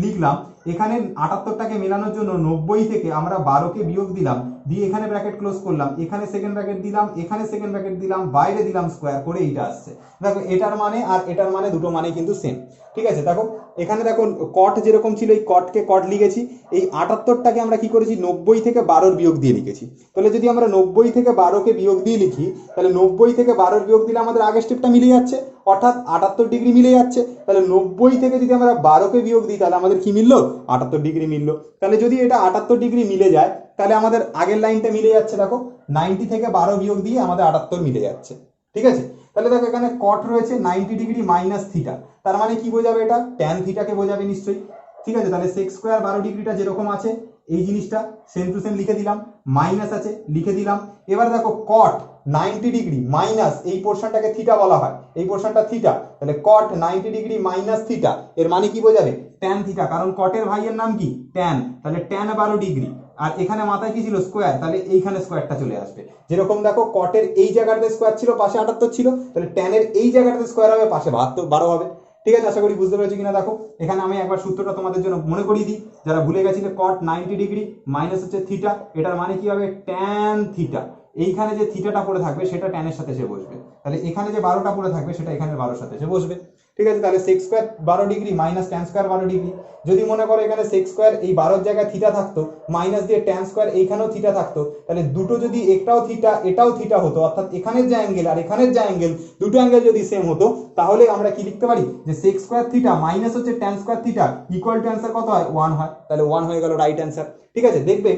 লিখলাম, এখানে 78টাকে মেলানোর জন্য 90 থেকে আমরা 12কে বিয়োগ দিলাম, দিয়ে এখানে ব্র্যাকেট ক্লোজ করলাম, এখানে সেকেন্ড ব্র্যাকেট দিলাম, এখানে সেকেন্ড ব্র্যাকেট দিলাম, বাইরে দিলাম স্কোয়ার করে, এইটা আসছে। দেখো এটার মানে আর এটার মানে দুটো মানে কিন্তু সেম, ঠিক আছে? দেখো এখানে দেখো কট যেরকম ছিল এই কটকে কট লিখেছি, এই 78টাকে আমরা কি করেছি? 90 থেকে 12 বিয়োগ দিয়ে লিখেছি। তাহলে যদি আমরা 90 থেকে 12কে বিয়োগ দিয়ে লিখি, তাহলে 90 থেকে 12 বিয়োগ দিলে আমাদের আগের স্টেপটা মিলে যাচ্ছে, অর্থাৎ 78 ডিগ্রি মিলে যাচ্ছে। তাহলে 90 থেকে যদি আমরা 12কে বিয়োগ দিই, তাহলে আমাদের কি মিললো? 78 ডিগ্রি মিললো। তাহলে যদি এটা 78 ডিগ্রি মিলে যায়, তাহলে আমাদের আগের লাইনটা মিলে যাচ্ছে। দেখো 90 থেকে 12 বিয়োগ দিয়ে আমাদের 78 মিলে যাচ্ছে, ঠিক আছে? তাহলে দেখো এখানে কট রয়েছে 90 ডিগ্রি মাইনাস থিটা, তার মানে কি বোঝাবে? এটা ট্যান থিটাকে বোঝাবে নিশ্চয়ই, ঠিক আছে? তাহলে সেক স্কোয়ার 12 ডিগ্রিটা যেরকম আছে এই জিনিসটা সেম টু সেম লিখে দিলাম, মাইনাস আছে লিখে দিলাম। এবার দেখো কট 90 ডিগ্রি মাইনাস এই পোর্শনটাকে থিটা বলা হয়, এই পোর্শনটা থিটা, তাহলে কট 90 ডিগ্রি মাইনাস থিটা এর মানে কি বোঝাবে? ট্যান থিটা, কারণ কটের ভাইয়ের নাম কি? ট্যান, তাহলে ট্যান 12 ডিগ্রি, আর এখানে মাথায় কি ছিল? স্কোয়ার, তাহলে এইখানে স্কোয়ারটা চলে আসবে। যেরকম দেখো কটের এই জায়গাটাতে স্কোয়ার ছিল, পাশে 78 ছিল, তাহলে ট্যানের এই জায়গাটাতে স্কোয়ার হবে, পাশে 12 হবে, ঠিক আছে? আশা করি বুঝতে পেরেছো কিনা। দেখো এখানে আমি একবার সূত্রটা তোমাদের জন্য মনে করিয়ে দিই, যারা ভুলে গেছিলে। কট 90 ডিগ্রি মাইনাস হচ্ছে থিটা, এটার মানে কি হবে? Tan theta. এইখানে যে থিটাটা পড়ে থাকবে সেটা ট্যানের সাথে এসে বসবে, তাহলে এখানে যে 12টা পড়ে থাকবে সেটা এখানে 12-র সাথে এসে বসবে, ঠিক আছে? তাহলে sec square 12 degree minus tan square 12 degree. যদি মনে করো এখানে সেক স্কোয়ার এই 12-র জায়গায় থিটা থাকতো, মাইনাস দিয়ে ট্যান স্কোয়ার এইখানেও থিটা থাকতো, তাহলে দুটো যদি একটাও থিটা এটাও থিটা হতো, অর্থাৎ এখানের যে অ্যাঙ্গেল আর এখানের যে অ্যাঙ্গেল, দুটো অ্যাঙ্গেল যদি সেম হতো, তাহলে আমরা কি লিখতে পারি? যে সেক স্কোয়ার থিটা মাইনাস হচ্ছে tan square theta equal to answer কত হয়? 1 হয়। তাহলে 1 হয়ে গেল রাইট অ্যান্সার, ঠিক আছে? দেখবে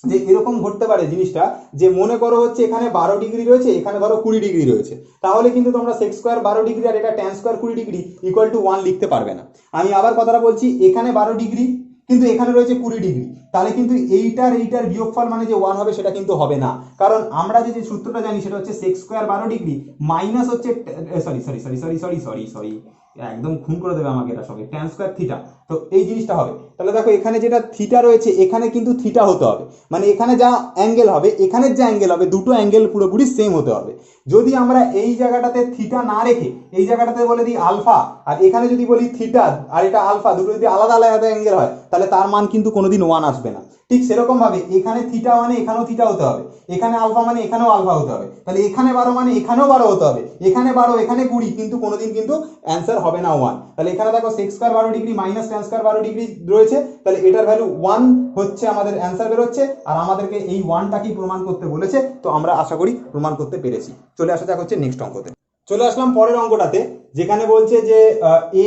যে এরকম ঘটতে পারে জিনিসটা, যে মনে করো হচ্ছে এখানে 12 ডিগ্রি রয়েছে, এখানে ধরো 20 ডিগ্রি রয়েছে, তাহলে কিন্তু তোমরা সেক স্কোয়ার 12 ডিগ্রি আর এটা tan square 20 degree equal two 1 লিখতে পারবে না। আমি আবার কথাটা বলছি, এখানে 12 ডিগ্রি কিন্তু এখানে রয়েছে 20 ডিগ্রি, তাহলে কিন্তু এইটার বিয়োগফল মানে যে 1 হবে সেটা কিন্তু হবে না, কারণ আমরা যে সূত্রটা জানি সেটা হচ্ছে সেক স্কোয়ার 12 ডিগ্রি মাইনাস হচ্ছে সরি একদম খুন করে দেবে আমাকে এটা সবাই, ট্যান স্কোয়ার থিটা। তো এই জিনিসটা হবে। তাহলে দেখো এখানে যেটা থিটা রয়েছে এখানে কিন্তু থিটা হতে হবে, মানে এখানে যা অ্যাঙ্গেল হবে এখানের যে অ্যাঙ্গেল হবে দুটো অ্যাঙ্গেল পুরোপুরি সেম হতে হবে। যদি আমরা এই জায়গাটাতে থিটা না রেখে এই জায়গাটাতে বলে দিই আলফা, আর এখানে যদি বলি থিটা আর এটা আলফা, দুটো যদি আলাদা আলাদা অ্যাঙ্গেল হয়, তাহলে তার মান কিন্তু কোনোদিন 1 আসবে না। ঠিক সেরকম ভাবে এখানে থিটা মানে এখানেও থিটা হতে হবে, এখানে আলফা মানে এখানেও আলফা হতে হবে, তাহলে এখানে 12 মানে এখানেও 12 হতে হবে, এখানে 12 এখানে 20, কিন্তু কোনোদিন কিন্তু অ্যান্সার হবে না 1। তাহলে এখানে দেখো sec square 12 degree minus tan square 12 degree রয়েছে, তাহলে এটার ভ্যালু 1 হচ্ছে আমাদের অ্যান্সার বেরোচ্ছে, আর আমাদেরকে এই 1টাকেই প্রমাণ করতে বলেছে। তো আমরা আশা করি প্রমাণ করতে পেরেছি। চলে আসা যাক হচ্ছে নেক্সট অঙ্কতে। চলে আসলাম পরের অঙ্কটাতে, যেখানে বলছে যে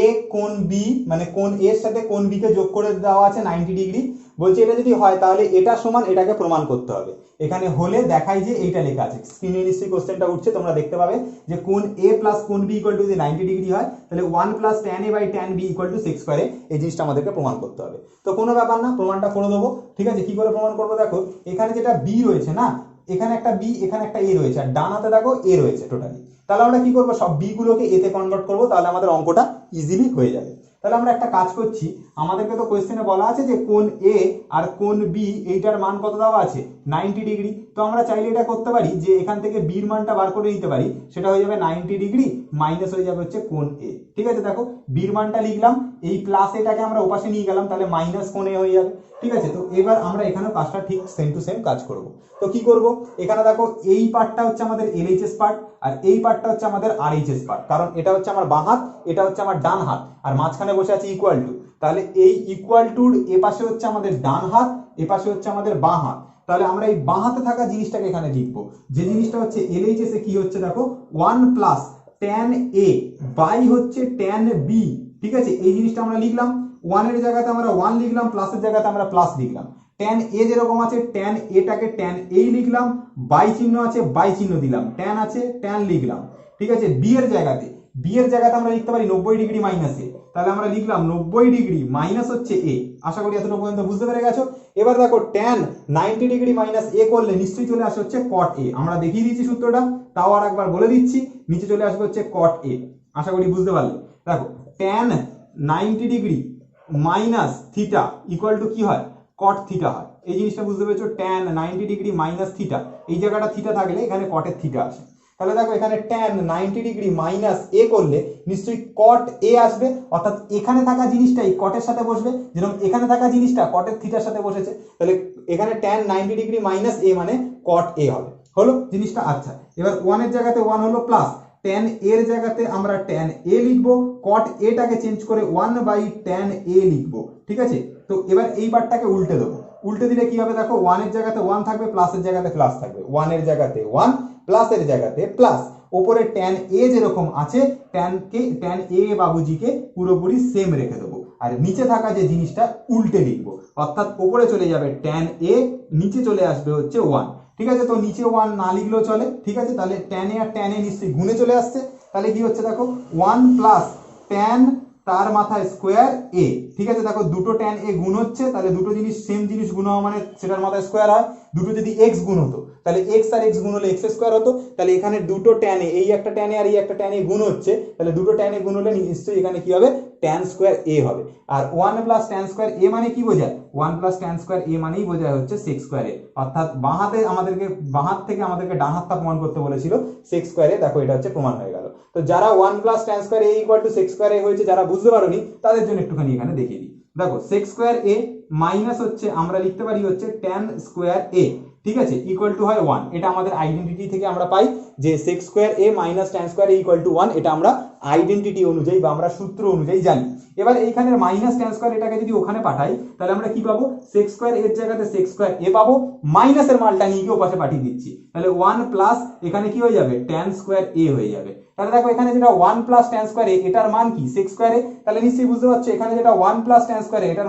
এ কোণ বি, মানে কোণ এর সাথে কোণ বি কে যোগ করে দেওয়া আছে 90 ডিগ্রি। বলছে এটা যদি হয় তাহলে এটা সমান এটাকে প্রমাণ করতে হবে। এখানে হলে দেখাই যে এইটা লেখা আছে, স্ক্রিনে নিশ্চয়ই কোশ্চেনটা উঠছে, তোমরা দেখতে পাবে যে কোণ এ প্লাস কোণ বি ইকুয়াল টু যদি 90 ডিগ্রি হয়, তাহলে 1 plus tan A by tan B equal to sec square A, এই জিনিসটা আমাদেরকে প্রমাণ করতে হবে। তো কোনো ব্যাপার না, প্রমাণটা করে দেবো, ঠিক আছে? কি করে প্রমাণ করবো? দেখো এখানে যেটা বি রয়েছে না, এখানে একটা বি, এখানে একটা এ রয়েছে, আর ডান হাতে দেখো এ রয়েছে টোটালি। তাহলে আমরা কি করবো, সব বি গুলোকে এতে কনভার্ট করবো, তাহলে আমাদের অঙ্কটা ইজিলি হয়ে যাবে। তাহলে আমরা একটা কাজ করছি, আমাদেরকে তো কোয়েশ্চেনে বলা আছে যে কোণ এ আর কোণ বি এইটার মান কত দেওয়া আছে, 90 ডিগ্রি। তো আমরা চাইলে এটা করতে পারি যে এখান থেকে বির মানটা বার করে নিতে পারি, সেটা হয়ে যাবে 90 ডিগ্রি মাইনাস হয়ে যাবে হচ্ছে কোণ এ। ঠিক আছে, দেখো বির মানটা লিখলাম, এই প্লাস এটাকে আমরা ওপাশে নিয়ে গেলাম, তাহলে মাইনাস কোণ এ হয়ে যাবে। ঠিক আছে, তো এবার আমরা এখানেও কাজটা ঠিক সেম টু সেম কাজ করব। তো কি করব, এখানে দেখো এই পার্টটা হচ্ছে আমাদের এলএইচএস পার্ট, আর এই পার্টটা হচ্ছে আমাদের আরএইচএস পার্ট, কারণ এটা হচ্ছে আমার বাঁ হাত, এটা হচ্ছে আমার ডান হাত, আর মাঝখানে বসে আছে ইকুয়াল টু। তাহলে এই ইকুয়াল টুর এ পাশে হচ্ছে আমাদের ডান হাত, এ পাশে হচ্ছে আমাদের বাঁ হাত। তাহলে আমরা এই বাঁ হাতে থাকা জিনিসটাকে এখানে লিখবো, যে জিনিসটা হচ্ছে এলএইচএস এ কি হচ্ছে দেখো 1 প্লাস tan a বাই হচ্ছে tan b। ঠিক আছে, এই জিনিসটা আমরা লিখলাম, 1 এর জায়গাতে আমরা 1 লিখলাম, প্লাসের জায়গাতে আমরা প্লাস লিখলাম। tan a যেরকম আছে tan a টাকে tan a লিখলাম, বাই চিহ্ন আছে বাই চিহ্ন দিলাম, tan আছে tan লিখলাম। ঠিক আছে, b এর জায়গাতে আমরা লিখতে পারি 90 ডিগ্রি মাইনাস এ, তাহলে আমরা লিখলাম 90 ডিগ্রি মাইনাস হচ্ছে এ। আশা করি এতটুকু পর্যন্ত বুঝতে পেরে গেছো। এবার দেখো tan 90 ডিগ্রি মাইনাস এ করলে নিশ্চয়ই চলে আসে হচ্ছে cot a। আমরা দেখিয়ে দিচ্ছি সূত্রটা, তাও আর একবার বলে দিচ্ছি, নিচে চলে আসবে হচ্ছে cot a। আশা করি বুঝতে পারলে। দেখো tan 90 degree minus theta equal to কি হয়, cot থিটা হয়। এই জিনিসটা বুঝতে পেরেছো, tan 90 ডিগ্রি মাইনাস থিটা, এই জায়গাটা থিটা থাকলে এখানে কটের থিটা আসে। তাহলে দেখো এখানে tan 90 ডিগ্রি মাইনাস এ করলে নিশ্চয়ই cot a আসবে, অর্থাৎ এখানে থাকা জিনিসটাই কটের সাথে বসবে, যেরকম এখানে থাকা জিনিসটা কটের থিটার সাথে বসেছে, তাহলে এখানে tan 90 ডিগ্রি মাইনাস এ মানে cot a হবে। হলো জিনিসটা। আচ্ছা, এবার 1 এর জায়গাতে 1 হলো প্লাস, tan এর জায়গাতে আমরা tan a লিখবো, cot a টাকে চেঞ্জ করে 1 বাই tan a লিখবো। ঠিক আছে, তো এবার এই পার্টটাকে উল্টে দেবো, উল্টে দিলে কি হবে দেখো, 1 এর জায়গাতে 1 থাকবে, প্লাসের জায়গাতে প্লাস থাকবে, 1 এর জায়গাতে 1, প্লাসের জায়গাতে প্লাস। ওপরে tan a যেরকম আছে tan a বাবুজিকে পুরোপুরি সেম রেখে দেবো, আর নিচে থাকা যে জিনিসটা উল্টে লিখবো, অর্থাৎ ওপরে চলে যাবে tan a, নিচে চলে আসবে হচ্ছে 1। ঠিক আছে, তো নিচে 1 না লিখলেও চলে। ঠিক আছে, তাহলে tan a R tan a নিশ্চয়ই গুণে চলে আসছে, তাহলে কি হচ্ছে দেখো 1 প্লাস tan তার মাথায় স্কোয়ার a। ঠিক আছে, দেখো দুটো tan a গুণ হচ্ছে, তাহলে দুটো জিনিস সেম জিনিস গুণ হওয়া মানে সেটার মাথায় স্কোয়ার হয়। দুটো যদি x গুণ হতো তাহলে x আর x গুণ হলে x স্কোয়ার হতো, তাহলে এখানে দুটো tan a, এই একটা tan a আর এই একটা tan a গুণ হচ্ছে, তাহলে দুটো tan a গুণ হলে নিশ্চয়ই এখানে কি হবে, tan স্কোয়ার a হবে। আর 1 প্লাস tan স্কোয়ার a মানে কি বোঝায়, 1 প্লাস tan স্কোয়ার a মানেই বোঝায় হচ্ছে sec স্কোয়ার a। অর্থাৎ বাঁ হাত থেকে আমাদেরকে ডান হাতটা প্রমাণ করতে বলেছিল sec স্কোয়ার a, দেখো এটা হচ্ছে প্রমাণ হয়ে গেল। তো যারা 1 plus tan square a equal to sec square a হয়েছে, যারা বুঝতে পারোনি তাদের জন্য একটুখানি এখানে দেখিয়ে দিই। দেখো sec স্কোয়ার a মাইনাস হচ্ছে আমরা লিখতে পারি হচ্ছে tan স্কোয়ার a। ঠিক আছে, ইকুয়াল টু হয় 1। এটা আমাদের আইডেন্টিটি থেকে আমরা পাই যে sec square a minus tan square a equal to 1। এটা আমরা আইডেন্টিটি অনুযায়ী বা আমরা সূত্র অনুযায়ী জানি। এবার এইখানে মাইনাস tan স্কোয়ার এটাকে যদি ওখানে পাঠাই, তাহলে আমরা কি পাবো, sec স্কোয়ার এর জায়গাতে sec স্কোয়ার a পাবো, মাইনাসের মানটা নিয়ে গিয়ে ওপাশে পাঠিয়ে দিচ্ছি, তাহলে 1 প্লাস এখানে কি হয়ে যাবে, tan স্কোয়ার a হয়ে যাবে। তাহলে দেখো এখানে যেটা 1 প্লাস tan স্কোয়ার a, এটার মান কি sec স্কোয়ার a, তাহলে নিশ্চয়ই বুঝতে পারছো এখানে যেটা 1 প্লাস tan স্কোয়ার a এটার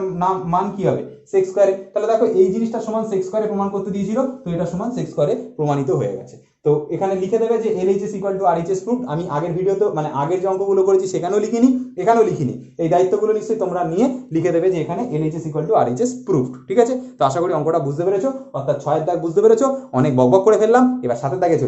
মান কি হবে, sec স্কোয়ার a। তাহলে দেখো এই জিনিসটা সমান sec স্কোয়ার a প্রমাণ করতে দিয়েছিল, তো এটা সমান sec স্কোয়ার a প্রমাণিত হয়ে গেছে। তো এখানে লিখে দেবে যে LHS equal to RHS proofed. আমি আগের ভিডিওতে মানে আগের যে অঙ্কগুলো করেছি সেখানেও লিখিনি, এখানেও লিখিনি। এই দায়িত্বগুলো নিশ্চয়ই তোমরা নিয়ে লিখে দেবে যে এখানে LHS equal to RHS proofed. ঠিক আছে, তো আশা করি অঙ্কটা বুঝতে পেরেছো, অর্থাৎ 6 এর দাগ বুঝতে পেরেছো। অনেক বকবক করে ফেললাম, এবার 7 এর দাগে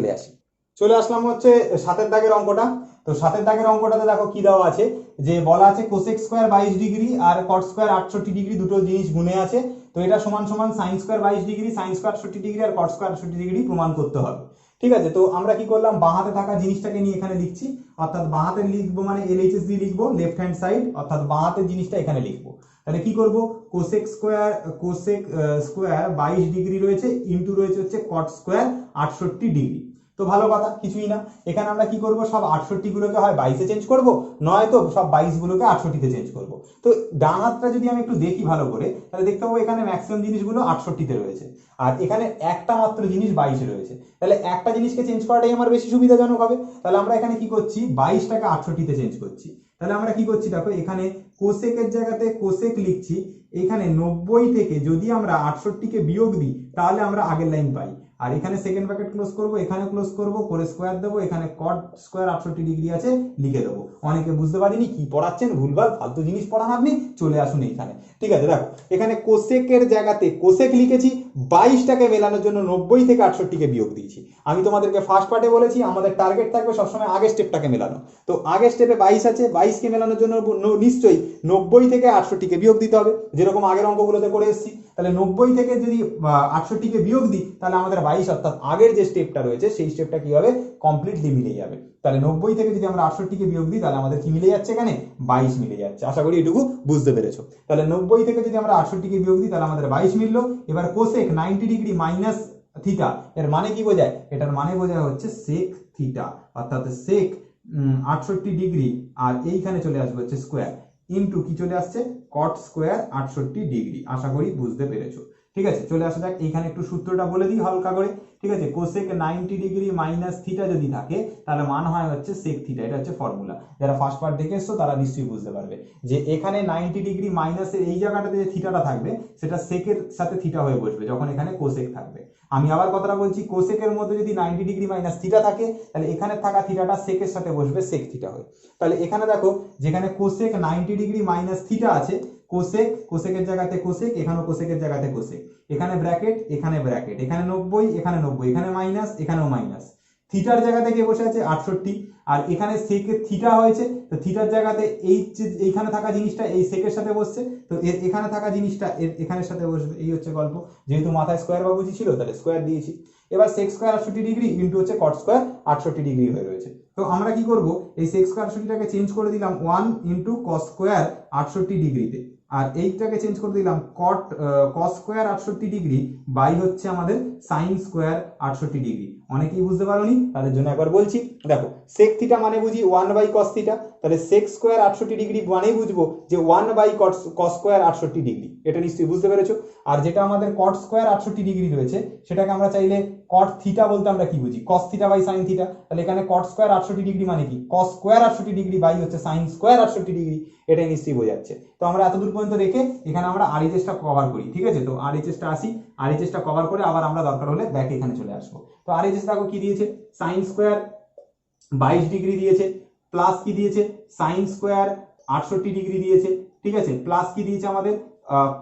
চলে আসলাম হচ্ছে 7 এর দাগের অঙ্কটা। তো 7 এর দাগের অঙ্কটাতে দেখো কি দেওয়া আছে, যে বলা আছে কোসেক স্কোয়ার 22 ডিগ্রি আর কট স্কোয়ার 68 ডিগ্রি, দুটো জিনিস গুণে আছে। তো এটা সমান সমান sine square 22 degree, sine square 68 degree আর কট স্কোয়ার 68 ডিগ্রি প্রমাণ করতে হবে। ঠিক আছে, তো আমরা কি করলাম, বাঁ হাতে থাকা জিনিসটাকে নিয়ে এখানে লিখছি, অর্থাৎ বাঁ হাতে লিখবো মানে LHS দিয়ে লিখবো, লেফট হ্যান্ড সাইড, অর্থাৎ বাঁ হাতের জিনিসটা এখানে লিখবো। তাহলে কি করব, কোসেক স্কোয়ার 22 ডিগ্রি রয়েছে, ইনটু রয়েছে হচ্ছে কট স্কোয়ার 68 ডিগ্রি। তো ভালো কথা, কিছুই না। এখানে আমরা কি করব, সব 68 গুলোকে হয় 22 এ চেঞ্জ করব, নয়তো সব 22 গুলোকে 68 তে চেঞ্জ করব। তো ডান হাতটা যদি আমি একটু দেখি ভালো করে, তাহলে দেখতে পাবো এখানে ম্যাক্সিমাম জিনিসগুলো 68 তে রয়েছে, আর এখানে একটা মাত্র জিনিস 22 এ রয়েছে। তাহলে একটা জিনিসকে চেঞ্জ করাটাই আমার বেশি সুবিধাজনক হবে। তাহলে আমরা এখানে কি করছি, 22 টাকে 68 তে চেঞ্জ করছি। তাহলে আমরা কি করছি, দেখো এখানে কোসেকের জায়গাতে কোসেক লিখছি, এখানে 90 থেকে যদি আমরা 68কে বিয়োগ দিই তাহলে আমরা আগের লাইন পাই। আর এখানে সেকেন্ড ব্র্যাকেট ক্লোজ করব, এখানে ক্লোজ করব, করে স্কোয়ার দেবো, এখানে কট স্কোয়ার 68 ডিগ্রি আছে লিখে দেবো। অনেকে বুঝতে পারিনি কি পড়াচ্ছেন, ভুলভাল ফালতু জিনিস পড়ান আপনি, চলে আসুন এইখানে। ঠিক আছে, দেখো এখানে কোসেকের জায়গাতে কোসেক লিখেছি, 22টাকে মেলানোর জন্য 90 থেকে 68কে বিয়োগ দিয়েছি। আমি তোমাদেরকে ফার্স্ট পার্টে বলেছি আমাদের টার্গেট থাকবে সবসময় আগের স্টেপটাকে মেলানো। তো আগের স্টেপে 22 আছে, 22কে মেলানোর জন্য নিশ্চয়ই 90 থেকে 68কে বিয়োগ দিতে হবে, যেরকম আগের অঙ্কগুলোতে করে এসেছি। তাহলে 90 থেকে যদি 68কে বিয়োগ দিই তাহলে আমাদের 22 অর্থাৎ আগের যে স্টেপটা রয়েছে সেই স্টেপটা কি হবে, কমপ্লিটলি মিলে যাবে। তাহলে 90 থেকে যদি আমরা 68কে বিয়োগ দিই তাহলে আমাদের কি মিলে যাচ্ছে, এখানে 22 মিলে যাচ্ছে। আশা করি এটুকু বুঝতে পেরেছো। তাহলে 90 থেকে যদি আমরা 68কে বিয়োগ দিই তাহলে আমাদের 22 মিললো। এবার কোসেক 90 ডিগ্রি মাইনাস থিটা, এর মানে কি বোঝায়, এটার মানে বোঝায় হচ্ছে সেক থিটা, অর্থাৎ সেক 68 ডিগ্রি, আর এইখানে চলে আসবে হচ্ছে স্কোয়ার, ইনটু কি চলে আসছে, কট স্কোয়ার 68 ডিগ্রি। আশা করি বুঝতে পেরেছো। ঠিক আছে, চলে আসা যাক, এইখানে একটু সূত্রটা বলে দিই হালকা করে। ঠিক আছে, কোসেক 90 ডিগ্রি মাইনাস থিটা যদি থাকে তাহলে মান হয় হচ্ছে সেক থিটা, এটা হচ্ছে ফর্মুলা। যারা ফার্স্ট পার্ট দেখে এসছো তারা নিশ্চয়ই বুঝতে পারবে যে এখানে 90 ডিগ্রি মাইনাসের এই জায়গাটাতে যে থিটাটা থাকবে সেটা সেকের সাথে থিটা হয়ে বসবে যখন এখানে কোসেক থাকবে। আমি আবার কথাটা বলছি, কোসেকের মধ্যে যদি 90 ডিগ্রি মাইনাস থিটা থাকে তাহলে এখানে থাকা থিটাটা সেকের সাথে বসবে সেক থিটা হয়ে। তাহলে এখানে দেখো যেখানে কোসেক 90 ডিগ্রি মাইনাস থিটা আছে, কোসেক, কোসেকের জায়গাতে কোসেক, এখানেও কোসেকের জায়গাতে কোসেক, এখানে ব্র্যাকেট, এখানে ব্র্যাকেট, এখানে 90, এখানে 90, এখানে মাইনাস, এখানেও মাইনাস, থিটার জায়গাতে কে বসে আছে 68, আর এখানে সেকের থিটা হয়েছে, তো থিটার জায়গাতে এইখানে থাকা জিনিসটা এই সেকের সাথে বসছে, তো এখানে থাকা জিনিসটা এখানের সাথে বসবে। এই হচ্ছে গল্প। যেহেতু মাথায় স্কোয়ার বাবুজি ছিল তাহলে স্কোয়ার দিয়েছি। এবার সেক স্কোয়ার 68 ডিগ্রি ইন্টু হচ্ছে কট স্কোয়ার 68 ডিগ্রি হয়ে রয়েছে। তো আমরা কি করব, এই সেক স্কোয়ার 68টাকে চেঞ্জ করে দিলাম 1 ইন্টু কস স্কোয়ার 68 ডিগ্রিতে, আর এইটাকে চেঞ্জ করে দিলাম কস স্কোয়ার 68 ডিগ্রি বাই হচ্ছে আমাদের সাইন স্কোয়ার 68 ডিগ্রি। অনেকেই বুঝতে পারোনি, তাদের জন্য একবার বলছি। দেখো সেক থিটা মানে বুঝি 1 বাই কস থিটা, তাহলে সেক স্কোয়ার 68 ডিগ্রি মানেই বুঝবো যে 1 বাই কস স্কোয়ার 68 ডিগ্রি, এটা নিশ্চয়ই বুঝতে পেরেছো। আর যেটা আমাদের কট স্কোয়ার 68 ডিগ্রি রয়েছে সেটাকে আমরা চাইলে কট থিটা বলতে আমরা কি বুঝি, cos theta by sine theta. তাহলে এখানে কট স্কোয়ার 68 ডিগ্রি মানে কি, কস স্কোয়ার 68 ডিগ্রি বাই হচ্ছে সাইন স্কোয়ার 68 ডিগ্রি, এটাই নিশ্চয়ই বোঝাচ্ছে। তো আমরা এতদূর পর্যন্ত রেখে এখানে আমরা আরএইচএসটা কভার করি। ঠিক আছে, তো আরএইচএসটা আসি, আরএইচএসটা কভার করে আবার আমরা দরকার হলে ব্যাক এখানে চলে আসবো। তো আরএইচএস দেখো কি দিয়েছে, সাইন স্কোয়ার 22 ডিগ্রি দিয়েছে, প্লাস কি দিয়েছে সাইন স্কোয়ার 68 ডিগ্রি দিয়েছে। ঠিক আছে, প্লাস কি দিয়েছে আমাদের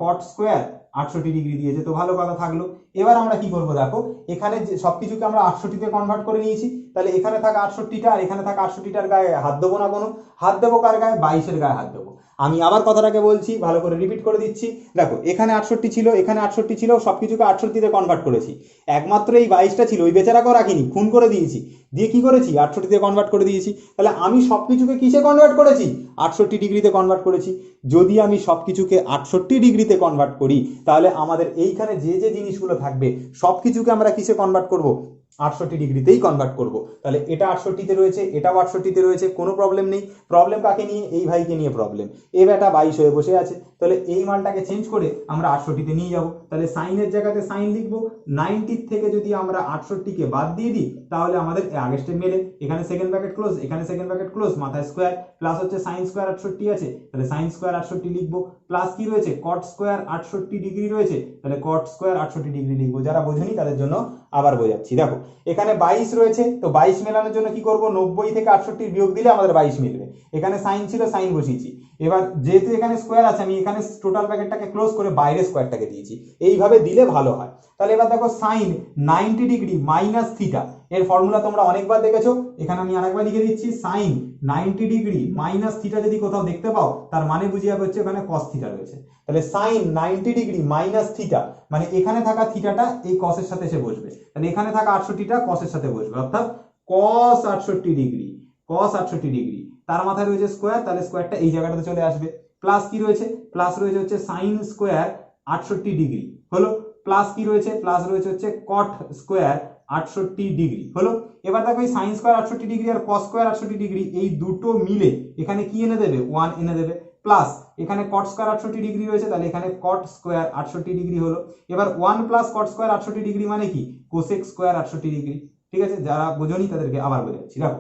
কট স্কোয়ার 68 ডিগ্রি দিয়েছে। তো ভালো কথা থাকলো। এবার আমরা কি করব, দেখো এখানে সবকিছুকে আমরা 68তে কনভার্ট করে নিয়েছি, তাহলে এখানে থাকা 68টা আর এখানে থাকা 68টার গায়ে হাত দেবো না, কোনো হাত দেবো কার গায়ে, 22-এর গায়ে হাত দেবো। আমি আবার কথাটাকে বলছি, ভালো করে রিপিট করে দিচ্ছি। দেখো এখানে 68 ছিল, এখানে 68 ছিল, সবকিছুকে 68তে কনভার্ট করেছি, একমাত্র এই 22টা ছিল, ওই বেচারাকেও রাখিনি, খুন করে দিয়েছি, দিয়ে কি করেছি 68তে কনভার্ট করে দিয়েছি। তাহলে আমি সবকিছুকে কিসে কনভার্ট করেছি, 68 ডিগ্রিতে কনভার্ট করেছি। যদি আমি সবকিছুকে 68 ডিগ্রিতে কনভার্ট করি তাহলে আমাদের এইখানে যে যে জিনিসগুলো থাকবে সবকিছুকে আমরা কিসে কনভার্ট করব, 68 ডিগ্রিতেই কনভার্ট করব। তাহলে এটা 68তে রয়েছে, এটাও 68তে রয়েছে, কোনো প্রবলেম নেই। প্রবলেম কাকে নিয়ে, এই ভাইকে নিয়ে প্রবলেম, এ বেটা 22 হয়ে বসে আছে। তাহলে এই মানটাকে চেঞ্জ করে আমরা 68তে নিয়ে যাব। তাহলে সাইনের জায়গাতে সাইন লিখবো, 90 থেকে যদি আমরা 68কে বাদ দিয়ে দিই তাহলে আমাদের আগের স্টেপ মেলে, এখানে সেকেন্ড ব্র্যাকেট ক্লোজ, এখানে সেকেন্ড ব্র্যাকেট ক্লোজ, মাথায় স্কোয়ার, প্লাস হচ্ছে সাইন স্কোয়ার 68 আছে, তাহলে সাইন স্কোয়ার 68 লিখবো, প্লাস কি রয়েছে কট স্কোয়ার 68 ডিগ্রি রয়েছে, তাহলে কট স্কোয়ার 68 ডিগ্রি লিখবো। যারা বোঝেনি তাদের জন্য আবার বোঝাচ্ছি। দেখো এখানে 22 রয়েছে, তো 22 মেলানোর জন্য কি করব, 90 থেকে 68 বিয়োগ দিলে আমাদের 22 মিলবে। এখানে সাইন ছিল, সাইন বসিয়েছি। এবার যেহেতু এখানে স্কোয়ার আছে আমি এখানে টোটাল ব্র্যাকেটটাকে ক্লোজ করে বাইরে স্কোয়ারটাকে দিয়েছি, এইভাবে দিলে ভালো হয়। তাহলে এবার দেখো সাইন 90 ডিগ্রি মাইনাস থিটা, এর ফর্মুলা তোমরা অনেকবার দেখেছো, এখানে আমি আরেকবার লিখে দিচ্ছি, সাইন 90 ডিগ্রি মাইনাস থিটা যদি কোথাও দেখতে পাও তার মানে বুঝিয়ে যাবে হচ্ছে ওখানে কস থিটা রয়েছে। তাহলে সাইন 90 ডিগ্রি মাইনাস থিটা মানে এখানে থাকা থিটাটা এই কসের সাথে এসে বসবে, তাহলে এখানে থাকা 68টা কসের সাথে বসবে, অর্থাৎ কস 68 ডিগ্রি, কস 68 ডিগ্রি, তার মাথায় রয়েছে স্কোয়ার, তাহলে স্কোয়ারটা এই জায়গাটাতে চলে আসবে। প্লাস কি রয়েছে, প্লাস রয়েছে হচ্ছে সাইন স্কোয়ার 68 ডিগ্রি হলো, প্লাস কি রয়েছে, প্লাস রয়েছে হচ্ছে কট স্কোয়ার 68 ডিগ্রি হলো। এবার দেখো এই সাইন স্কোয়ার 68 ডিগ্রি আর কস স্কোয়ার 68 ডিগ্রি এই দুটো মিলে এখানে কি এনে দেবে, 1 এনে দেবে, প্লাস এখানে কট স্কোয়ার 68 ডিগ্রি রয়েছে, তাহলে এখানে কট স্কোয়ার 68 ডিগ্রি হলো। এবার 1 প্লাস কট স্কোয়ার 68 ডিগ্রি মানে কি, কোসেক স্কোয়ার 68 ডিগ্রি। ঠিক আছে, যারা বোঝনি তাদেরকে আবার বোঝাচ্ছি। দেখো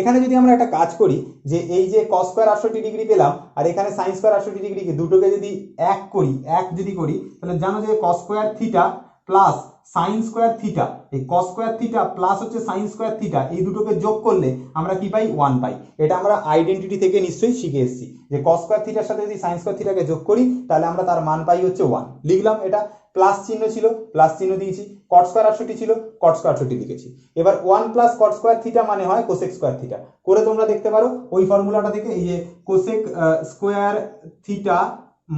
এখানে যদি আমরা একটা কাজ করি যে এই যে কস স্কোয়ার 68 ডিগ্রি পেলাম আর এখানে সাইন স্কোয়ার 68 ডিগ্রিকে দুটোকে যদি এক যদি করি তাহলে জানো যে কস square theta plus sign square theta, এই কস স্কোয়ার থিটা প্লাস হচ্ছে সাইন স্কোয়ার থিটা, এই দুটোকে যোগ করলে আমরা কি পাই 1 পাই। এটা আমরা আইডেন্টিটি থেকে নিশ্চয়ই শিখে এসেছি যে কস স্কোয়ার থিটার সাথে যদি সাইন স্কোয়ার থিটাকে যোগ করি তাহলে আমরা তার মান পাই হচ্ছে 1। লিখলাম, এটা প্লাস চিহ্ন ছিল প্লাস চিহ্ন দিয়েছি, কট স্কোয়ার 68 ছিল কট স্কোয়ার 68 লিখেছি। এবার 1 প্লাস কট স্কোয়ার থিটা মানে হয় কোসেক স্কোয়ার থিটা, করে তোমরা দেখতে পারো ওই ফর্মুলাটা থেকে, এই যে কোসেক স্কোয়ার থিটা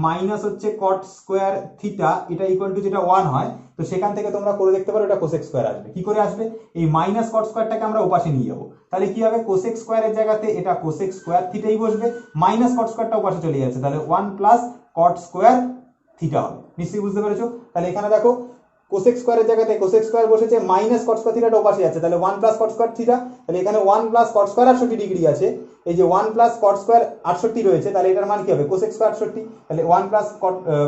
মাইনাস হচ্ছে কট স্কোয়ার থিটা, এটা ইকুয়াল টু যেটা 1 হয়, তো সেখান থেকে তোমরা করে দেখতে পারো এটা কোসেক স্কোয়ার আসবে। কি করে আসবে? এই মাইনাস কট স্কোয়ারটাকে আমরা ওপাশে নিয়ে যাবো, তাহলে কি হবে কোসেক স্কোয়ারের জায়গাতে এটা কোসেক স্কোয়ার থিটাই বসবে, মাইনাস কট স্কোয়ারটা ওপাশে চলে যাচ্ছে, তাহলে 1 প্লাস কট স্কোয়ার থিটা হবে। নিশ্চয়ই বুঝতে পেরেছো? তাহলে এখানে দেখো কোসেক স্কোয়ারের জায়গাতে কোসেক স্কোয়ার বসেছে, মাইনাস কট স্কোয়ার থিটাটা ওপাশে যাচ্ছে, তাহলে 1 প্লাস কট স্কোয়ার থিটা, তাহলে এখানে 1 প্লাস কট স্কোয়ার 68 ডিগ্রি আছে, এই যে 1 প্লাস কট স্কোয়ার 68 রয়েছে, তাহলে এটার মান কি হবে কোসেক স্কোয়ার 68, তাহলে 1 প্লাস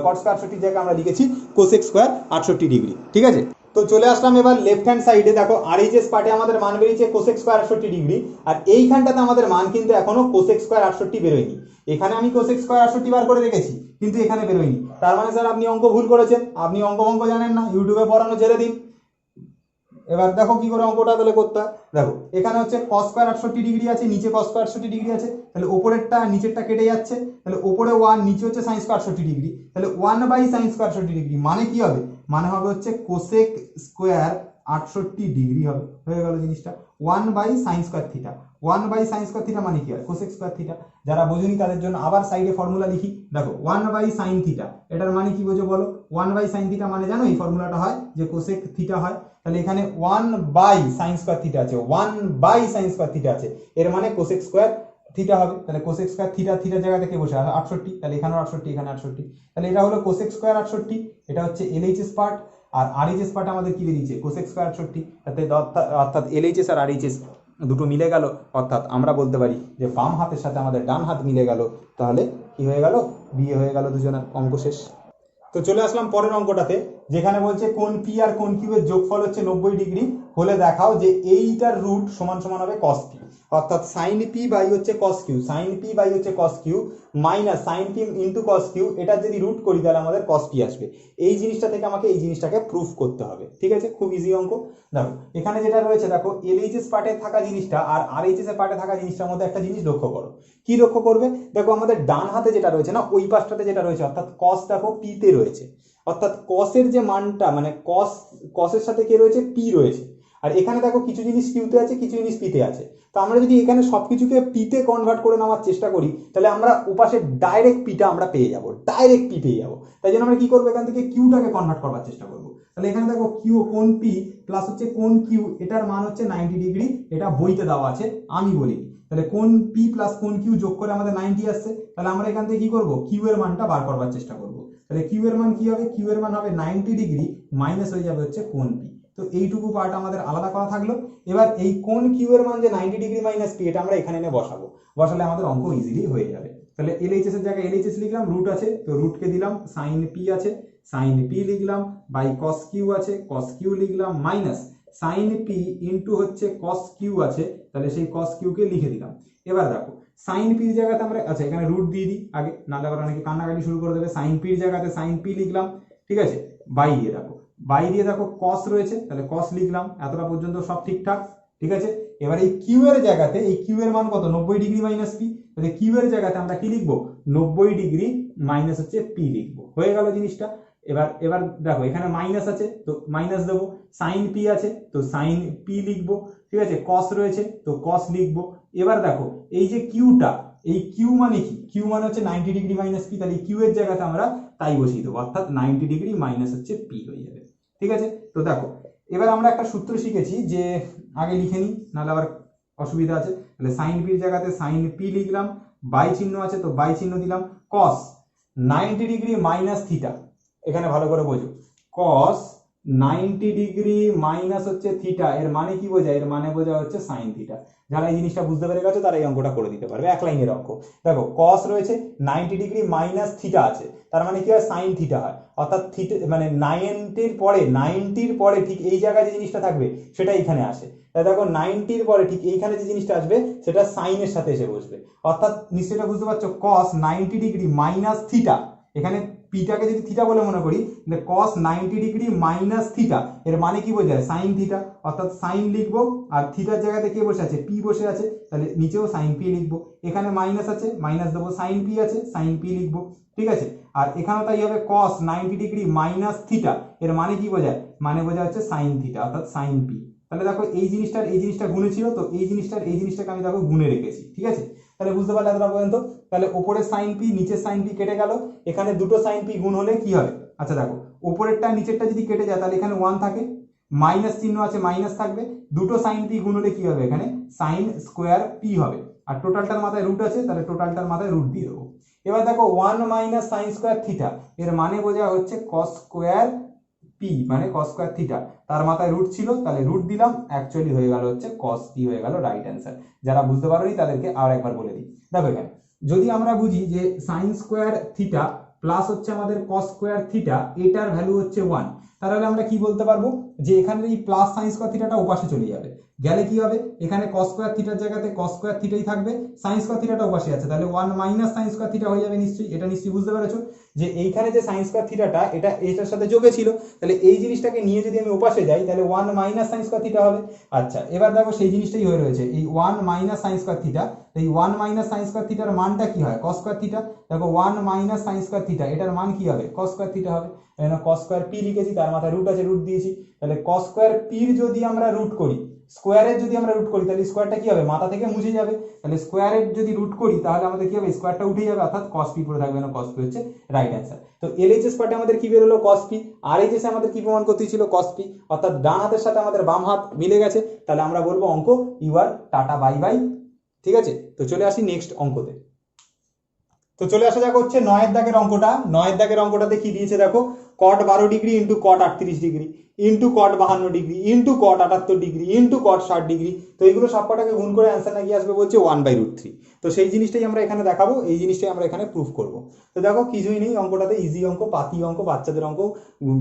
কট স্কোয়ার 68 জায়গায় আমরা লিখেছি কোসেক স্কোয়ার 68 ডিগ্রি। ঠিক আছে, তো চলে আসলাম এবার লেফট হ্যান্ড সাইডে। দেখো আরএইচএস পার্টে আমাদের মান বেরিয়েছে কোসেক স্কোয়ার 68 ডিগ্রি, আর এইখানটাতে আমাদের মান কিন্তু এখনো কোসেক স্কোয়ার 68 বেরোয়নি। এখানে আমি কোসেক স্কোয়ার 68 বার করে রেখেছি কিন্তু এখানে বেরোয়নি, তার মানে স্যার আপনি অঙ্ক ভুল করেছেন, আপনি অঙ্ক জানেন না, ইউটিউবে পড়ানো ছেড়ে দিন। এবার দেখো কি করে অঙ্কটা তাহলে করতে হয়। দেখো এখানে হচ্ছে কস স্কোয়ার 68 ডিগ্রি আছে, নিচে কস স্কোয়ার 68 ডিগ্রি আছে, তাহলে ওপরেরটা নিচেরটা কেটে যাচ্ছে, তাহলে ওপরে 1, নিচে হচ্ছে সাইন স্কোয়ার 68 ডিগ্রি, তাহলে 1 বাই সাইন স্কোয়ার 68 ডিগ্রি মানে কি হবে? মানে হবে হচ্ছে কোসেক স্কোয়ার 68 ডিগ্রি হবে। হয়ে গেল জিনিসটা। 1 by sine square theta, 1 by sine square theta মানে কি হয়? Cosec square theta. যারা বোঝেনি তাদের জন্য আবার সাইডে ফর্মুলা লিখি। দেখো 1 বাই সাইন থিটা, এটার মানে কি বোঝো বলো? 1 বাই সাইন থিটা মানে জানো এই ফর্মুলাটা হয় যে কোসেক থিটা হয়, তাহলে এখানে 1 বাই সাইন স্কোয়ার থিটা আছে, 1 বাই সাইন স্কোয়ার থিটা আছে, এর মানে কোসেক স্কোয়ার থিটা হবে। তাহলে কোসেক স্কোয়ার থিটা জায়গা থেকে বসে 68, তাহলে এখানেও 68, এখানে 68, তাহলে এটা হলো কোসেক স্কোয়ার 68, এটা হচ্ছে এলএইচএস পার্ট, আর আরএইচএস পার্ট আমাদের কি বেরিয়েছে কোসেক স্কোয়ার 68, তাতে অর্থাৎ এলএইচএস আর আরএইচএস দুটো মিলে গেল, অর্থাৎ আমরা বলতে পারি যে বাম হাতের সাথে আমাদের ডান হাত মিলে গেল, তাহলে কি হয়ে গেল? বিয়ে হয়ে গেল দুজনের, অঙ্ক শেষ। তো চলে আসলাম পরের অঙ্কটাতে, যেখানে বলছে কোণ পি আর কোণ কিউ এর যোগফল হচ্ছে 90 ডিগ্রি হলে দেখাও যে এইটার রুট সমান সমান হবে কস পি, অর্থাৎ সাইন পি বাই হচ্ছে cos Q, sine P by হচ্ছে cos Q minus sine P into cos Q, এটা যদি রুট করি তাহলে আমাদের কস পি আসবে। এই জিনিসটা থেকে আমাকে এই জিনিসটাকে প্রুফ করতে হবে। ঠিক আছে, খুব ইজি অঙ্ক। দেখো এখানে যেটা রয়েছে, দেখো এলএইচএস পার্টে থাকা জিনিসটা আর আরএইচএস এর পার্টে থাকা জিনিসটার মধ্যে একটা জিনিস লক্ষ্য করো। কি লক্ষ্য করবে? দেখো আমাদের ডান হাতে যেটা রয়েছে না, ওই পাশটাতে যেটা রয়েছে, অর্থাৎ কস দেখো পিতে রয়েছে, অর্থাৎ কসের যে মানটা মানে কসের সাথে কে রয়েছে? পি রয়েছে। আর এখানে দেখো কিছু জিনিস কিউতে আছে, কিছু জিনিস পিতে আছে, তো আমরা যদি এখানে সবকিছুকে পিতে কনভার্ট করে নেওয়ার চেষ্টা করি তাহলে আমরা ওপাশে ডাইরেক্ট পিটা আমরা পেয়ে যাবো, ডাইরেক্ট পি পেয়ে যাবো। তাই জন্য আমরা কি করবো? এখান থেকে কিউটাকে কনভার্ট করবার চেষ্টা করবো। তাহলে এখানে দেখো কিউ কোণ পি প্লাস হচ্ছে কোণ কিউ, এটার মান হচ্ছে 90 ডিগ্রি, এটা বইতে দেওয়া আছে, আমি বলিনি। তাহলে কোণ পি প্লাস কোণ কিউ যোগ করে আমাদের 90 আসছে, তাহলে আমরা এখান থেকে কি করবো? কিউ এর মানটা বার করবার চেষ্টা করবো। তাহলে কিউ এর মান কি হবে? কিউ এর মান হবে 90 ডিগ্রি মাইনাস হয়ে যাবে হচ্ছে কোণ পি। তো এইটুকু পার্ট আমাদের আলাদা করা থাকলো। এবার এই কোণ কিউ এর মান যে 90 ডিগ্রি মাইনাস পি, এটা আমরা এখানে এনে বসাবো, বসালে আমাদের অঙ্ক ইজিলি হয়ে যাবে। তাহলে এলএইচএস এর জায়গায় এলএইচএস লিখলাম, রুট আছে তো রুটকে দিলাম, সাইন পি আছে সাইন পি লিখলাম, বাই কস কিউ আছে কস কিউ লিখলাম, মাইনাস সাইন পি ইন্টু হচ্ছে কস কিউ আছে, তাহলে সেই কস কিউকে লিখে দিলাম। এবার দেখো সাইন পির জায়গাতে আমরা, আচ্ছা এখানে রুট দিয়ে দিই আগে, নাহলে আবার অনেকে কান্নাকাটি শুরু করে দেবে। সাইন পির জায়গাতে সাইন পি লিখলাম, ঠিক আছে, বাই দিয়ে দেখো, বাই দিয়ে দেখো কস রয়েছে, তাহলে কস লিখলাম, এতটা পর্যন্ত সব ঠিকঠাক। ঠিক আছে, এবার এই কিউ এর জায়গাতে, এই কিউ এর মান কত? 90 ডিগ্রি মাইনাস পি, তাহলে কিউ এর জায়গাতে আমরা কি লিখবো? 90 ডিগ্রি মাইনাস হচ্ছে পি লিখবো। হয়ে গেল জিনিসটা। এবার দেখো এখানে মাইনাস আছে তো মাইনাস দেবো, সাইন পি আছে তো সাইন পি লিখবো, ঠিক আছে, কস রয়েছে তো কস লিখবো। এবার দেখো এই যে কিউটা, এই কিউ মানে কি? কিউ মানে হচ্ছে 90 ডিগ্রি মাইনাস পি, তাহলে কিউ এর জায়গাতে আমরা তাই বসিয়ে দেবো, অর্থাৎ 90 ডিগ্রি মাইনাস হচ্ছে পি হয়ে যাবে। ঠিক আছে, তো দেখো এবার আমরা একটা সূত্র শিখেছি, যে আগে লিখে নিই নাহলে আবার অসুবিধা আছে। তাহলে সাইন পির জায়গাতে সাইন পি লিখলাম, বাই চিহ্ন আছে তো বাই চিহ্ন দিলাম, কস 90 ডিগ্রি মাইনাস থিটা, এখানে ভালো করে বোঝো, কস 90 ডিগ্রি মাইনাস হচ্ছে থিটা, এর মানে কি বোঝায়? এর মানে বোঝা হচ্ছে সাইন থিটা। যারা এই জিনিসটা বুঝতে পেরে গেছো তারা এই অঙ্কটা করে দিতে পারবে, এক লাইনের অঙ্ক। দেখো কস রয়েছে, 90 ডিগ্রি মাইনাস থিটা আছে, তার মানে কি হয়? সাইন থিটা হয়। অর্থাৎ থিটা মানে 90-র পরে ঠিক এই জায়গায় যে জিনিসটা থাকবে সেটা এইখানে আসে। তাই দেখো 90-র পরে ঠিক এইখানে যে জিনিসটা আসবে সেটা সাইনের সাথে এসে বসবে। অর্থাৎ নিশ্চয়ই বুঝতে পারছো, কস 90 ডিগ্রি মাইনাস থিটা, এখানে পিটাকে যদি থিটা বলে মনে করি, তাহলে কস 90 ডিগ্রি মাইনাস থিটা এর মানে কি বোঝায়? Sine theta. অর্থাৎ সাইন লিখবো, আর থিটার জায়গাতে কে বসে আছে? পি বসে আছে, তাহলে নিচেও সাইন পি লিখবো। এখানে মাইনাস আছে, মাইনাস দেবো, সাইন পি আছে, সাইন পি লিখবো। ঠিক আছে, আর এখানেও তাই হবে, কস 90 ডিগ্রি মাইনাস থিটা এর মানে কি বোঝায়? মানে বোঝা হচ্ছে সাইন থিটা, অর্থাৎ সাইন পি। তাহলে দেখো এই জিনিসটা গুণে ছিল, তো এই জিনিসটাকে আমি দেখো গুণে রেখেছি। ঠিক আছে, তাহলে বুঝতে পারলে এতটা পর্যন্ত? তাহলে উপরে সাইন পি, নিচের সাইন পি কেটে গেল, এখানে দুটো সাইন পি গুণ হলে কি হবে? আচ্ছা দেখো, উপরেরটা নিচেরটা যদি কেটে যায় তাহলে এখানে 1 থাকে, মাইনাস চিহ্ন আছে, মাইনাস থাকবে, দুটো সাইন পি গুণ হলে কি হবে? এখানে সাইন স্কোয়ার পি হবে। আর টোটালটার মাথায় রুট আছে, তাহলে টোটালটার মাথায় রুট দিয়ে দেবো। এবার দেখো 1 মাইনাস সাইন স্কোয়ার থিটা এর মানে বোঝা হচ্ছে কস স্কোয়ার পি, মানে কস স্কোয়ার থিটা, তার মাথায় রুট ছিল, তাহলে রুট দিলাম, অ্যাকচুয়ালি হয়ে গেল হচ্ছে কস পি, হয়ে গেল রাইট অ্যান্সার। যারা বুঝতে পারোনি তাদেরকে আর একবার বলে দিই। দেখো এখানে যদি আমরা বুঝি যে সাইন স্কোয়ার থিটা প্লাস হচ্ছে আমাদের কস স্কোয়ার থিটা, এটার ভ্যালু হচ্ছে 1, তাহলে আমরা কি বলতে পারবো? যে এখানে এই প্লাস সাইন স্কোয়ার থিটাটা ওপাশে চলে যাবে, গেলে কি হবে? এখানে কস স্কোয়ার থিটার জায়গাতে কস স্কোয়ার থিটাই থাকবে, সাইন স্কোয়ার থিটাটা ওপাশে আছে, তাহলে 1 মাইনাস সাইন স্কোয়ার থিটা হয়ে যাবে। নিশ্চয়ই এটা নিশ্চয়ই বুঝতে পেরেছো যে এইখানে যে সাইন স্কোয়ার থিটাটা এটা এটার সাথে যোগে ছিল, তাহলে এই জিনিসটাকে নিয়ে যদি আমি ওপাশে যাই তাহলে 1 মাইনাস সাইন স্কোয়ার থিটা হবে। আচ্ছা, এবার দেখো সেই জিনিসটাই হয়ে রয়েছে, এই 1 মাইনাস সাইন স্কোয়ার থিটা, এই 1 মাইনাস সাইন স্কোয়ার থিটার মানটা কি হয়? কস স্কোয়ার থিটা। দেখো 1 মাইনাস সাইন স্কোয়ার থিটা এটার মান কি হবে? কস স্কোয়ার থিটা হবে। এখানে কস স্কোয়ার পি লিখেছি, তার মাথায় রুট আছে, রুট দিয়েছি, তাহলে কস স্কোয়ার পির যদি আমরা রুট করি, স্কোয়ারের যদি আমরা রুট করি তাহলে স্কোয়ারটা কি হবে? মাথা থেকে মুছে যাবে, তাহলে স্কোয়ারের যদি রুট করি তাহলে আমাদের কি হবে? স্কোয়ারটা উঠে যাবে, অর্থাৎ কস পি পড়ে থাকবে না, কস পি হচ্ছে রাইট অ্যান্সার। তো এলএইচএস পার্টে আমাদের কি বেরোলো? কস পি। আর এইচএস আমাদের কি প্রমাণ করতে ছিল? কস পি, অর্থাৎ ডান হাতের সাথে আমাদের বাম হাত মিলে গেছে, তাহলে আমরা বলবো অঙ্ক you are tata bye bye. ঠিক আছে, তো চলে আসি নেক্সট অঙ্কতে। তো চলে আসা যাক হচ্ছে 9 দাগের অঙ্কটা। 9 দাগের অঙ্কটাতে কি দিয়েছে দেখো, কট 12 degree into cot 38 degree into cot 52 degree into cot 78 degree into cot 60 degree. তো এইগুলো সবকটাকে গুণ করে অ্যান্সার না কি আসবে? বলছে 1/√3। তো সেই জিনিসটাই আমরা এখানে দেখাবো, এই জিনিসটাই আমরা এখানে প্রুফ করব। তো দেখো কিছুই নেই অঙ্কটাতে, ইজি অঙ্ক, পাতি অঙ্ক, বাচ্চাদের অঙ্ক।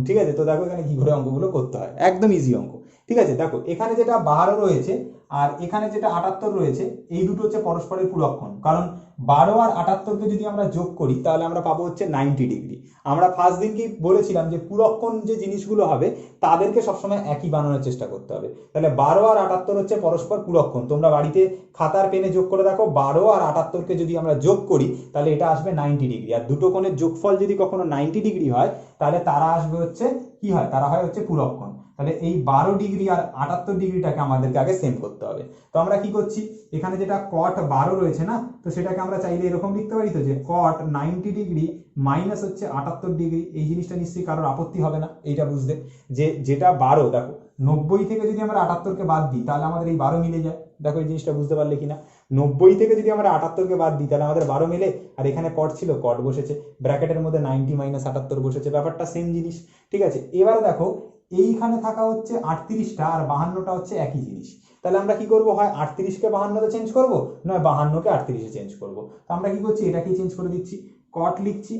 ঠিক আছে, তো দেখো এখানে কি করে অঙ্কগুলো করতে হয়, একদম ইজি অঙ্ক। ঠিক আছে, দেখো এখানে যেটা 12 রয়েছে আর এখানে যেটা 78 রয়েছে, এই দুটো হচ্ছে পরস্পরের পূরকক্ষণ, কারণ 12 আর 78কে যদি আমরা যোগ করি তাহলে আমরা পাবো হচ্ছে 90 ডিগ্রি। আমরা ফার্স্ট দিন কি বলেছিলাম যে পূরকক্ষণ যে জিনিসগুলো হবে তাদেরকে সবসময় একই বানানোর চেষ্টা করতে হবে। তাহলে 12 আর 78 হচ্ছে পরস্পর পূরকক্ষণ। তোমরা বাড়িতে খাতার পেনে যোগ করে দেখো, 12 আর 78কে যদি আমরা যোগ করি তাহলে এটা আসবে 90 ডিগ্রি। আর দুটো কোণের যোগফল যদি কখনো 90 ডিগ্রি হয় তাহলে তারা আসবে হচ্ছে কি হয়? তারা হয় হচ্ছে পূরকক্ষণ। তাহলে এই 12 ডিগ্রি আর 78 ডিগ্রিটাকে আমাদেরকে আগে সেম করতে হবে। তো আমরা কি করছি, এখানে যেটা কট 12 রয়েছে না, তো সেটাকে আমরা চাইলে এরকম লিখতে পারি, তো যে কট 90 ডিগ্রি মাইনাস হচ্ছে 78 ডিগ্রি। এই জিনিসটা নিশ্চয়ই কারোর আপত্তি হবে না এইটা বুঝতে, যে যেটা 12, দেখো 90 থেকে যদি আমরা 78কে বাদ দিই তাহলে আমাদের এই 12 মিলে যায়। দেখো এই জিনিসটা বুঝতে পারলে কিনা, 90 থেকে যদি আমরা 78কে বাদ দিই তাহলে আমাদের 12 মিলে, আর এখানে কট ছিল, কট বসেছে, ব্র্যাকেটের মধ্যে 90 মাইনাস 78 বসেছে, ব্যাপারটা সেম জিনিস। ঠিক আছে, এবার দেখো এইখানে থাকা হচ্ছে 38টা আর 52টা হচ্ছে একই জিনিস। তাহলে আমরা কি করব, হয় 38কে 52তে চেঞ্জ করব, নয় 52কে 38এ চেঞ্জ করব। তো আমরা কি করছি, এটাকেই চেঞ্জ করে দিচ্ছি, কট লিখছি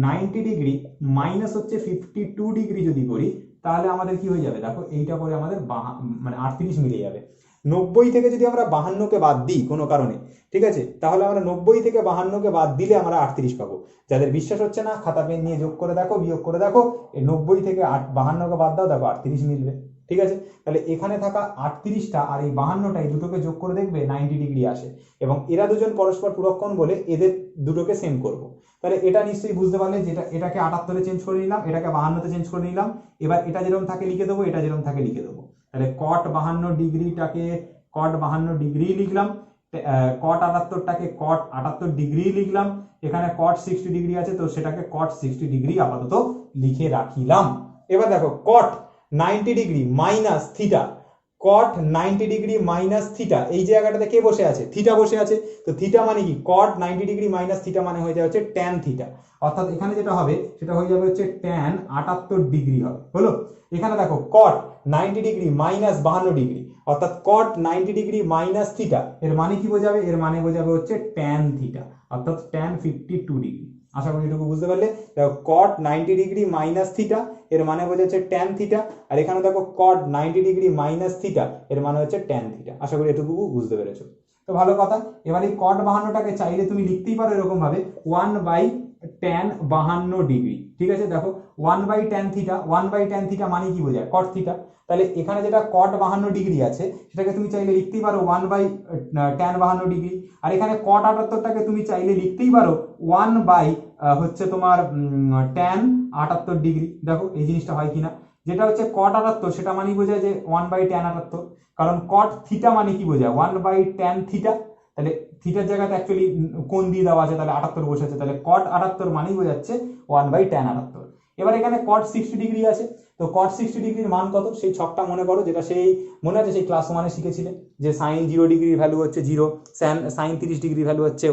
90 ডিগ্রি মাইনাস হচ্ছে 52 ডিগ্রি যদি করি তাহলে আমাদের কি হয়ে যাবে? দেখো এইটা করে আমাদের মানে 38 মিলে যাবে। 90 থেকে যদি আমরা 52কে বাদ দিই কোনো কারণে, ঠিক আছে, তাহলে আমরা 90 থেকে 52কে বাদ দিলে আমরা 38 পাবো। যাদের বিশ্বাস হচ্ছে না খাতা পেন নিয়ে যোগ করে দেখো, বিয়োগ করে দেখো, এই 90 থেকে 52কে বাদ দাও, দেখো 38 মিলবে। ঠিক আছে, তাহলে এখানে থাকা 38টা আর এই 52টা এই দুটোকে যোগ করে দেখবে 90 ডিগ্রি আসে, এবং এরা দুজন পরস্পর পূরকক্ষণ বলে এদের দুটোকে সেম করব। তাহলে এটা নিশ্চয়ই বুঝতে পারলে, যেটা এটাকে 78-এ চেঞ্জ করে নিলাম, এটাকে 52-তে চেঞ্জ করে নিলাম। এবার এটা যেরকম থাকে লিখে দেবো, এটা যেরকম থাকে লিখে দেবো। তাহলে কট 52 ডিগ্রিটাকে কট 52 ডিগ্রি লিখলাম, কট 78টাকে কট 78 ডিগ্রি লিখলাম, এখানে কট 60 ডিগ্রি আছে তো সেটাকে কট 60 ডিগ্রি আপাতত লিখে রাখিলাম। এবার দেখো কট 90 ডিগ্রি মাইনাস থিটা, কট 90 ডিগ্রি মাইনাস থিটা, এই জায়গাটাতে কে বসে আছে, থিটা বসে আছে। তো থিটা মানে কি, কট 90 ডিগ্রি মাইনাস থিটা মানে হয়ে যাবে হচ্ছে ট্যান থিটা। অর্থাৎ এখানে যেটা হবে সেটা হয়ে যাবে হচ্ছে ট্যান 78 ডিগ্রি হবে, হলো। এখানে দেখো কট 90 ডিগ্রি মাইনাস 52 ডিগ্রি, অর্থাৎ কট 90 ডিগ্রি মাইনাস থিটা, এর মানে কি বোঝাবে, এর মানে বোঝাবে হচ্ছে ট্যান থিটা, অর্থাৎ ট্যান 52 ডিগ্রি। আশা করি এটুকু বুঝতে পারলে। দেখো কট 90 ডিগ্রি মাইনাস থিটা এর মানে বোঝাচ্ছে ট্যান থিটা, আর এখানে দেখো কট 90 ডিগ্রি মাইনাস থিটা এর মানে হচ্ছে ট্যান থিটা। আশা করি এটুকু বুঝতে পেরেছো। তো ভালো কথা। এবার এই কট 52টাকে চাইলে তুমি লিখতেই পারো এরকম ভাবে 1/tan 52 ডিগ্রি, ঠিক আছে। দেখো 1/tan থিটা, 1/tan থিটা মানে কি বোঝায়, কট থিটা। তাহলে এখানে যেটা কট 52 ডিগ্রি আছে সেটাকে তুমি চাইলে লিখতেই পারো 1/tan 52 ডিগ্রি। আর এখানে কট 78টাকে তুমি চাইলে লিখতেই পারো 1 বাই হচ্ছে তোমার tan 78 ডিগ্রি। দেখো এই জিনিসটা হয় কিনা, যেটা হচ্ছে কট 78 সেটা মানেই বোঝায় যে 1/tan 78, কারণ কট থিটা মানে কি বোঝায় 1/tan থিটা। তাহলে থিটার জায়গাতে অ্যাকচুয়ালি কোণ দিয়ে দেওয়া আছে, তাহলে 78 বসেছে, তাহলে কট 78 মানেই বোঝাচ্ছে 1/tan 78। এবার এখানে কট 60 ডিগ্রি আছে, তো কট 60 ডিগ্রির মান কত, সেই ছকটা মনে করো, যেটা সেই মনে আছে সেই ক্লাস 1-এ শিখেছিলে, যে সাইন 0 ডিগ্রির ভ্যালু হচ্ছে 0, সাইন 30 ডিগ্রি ভ্যালু হচ্ছে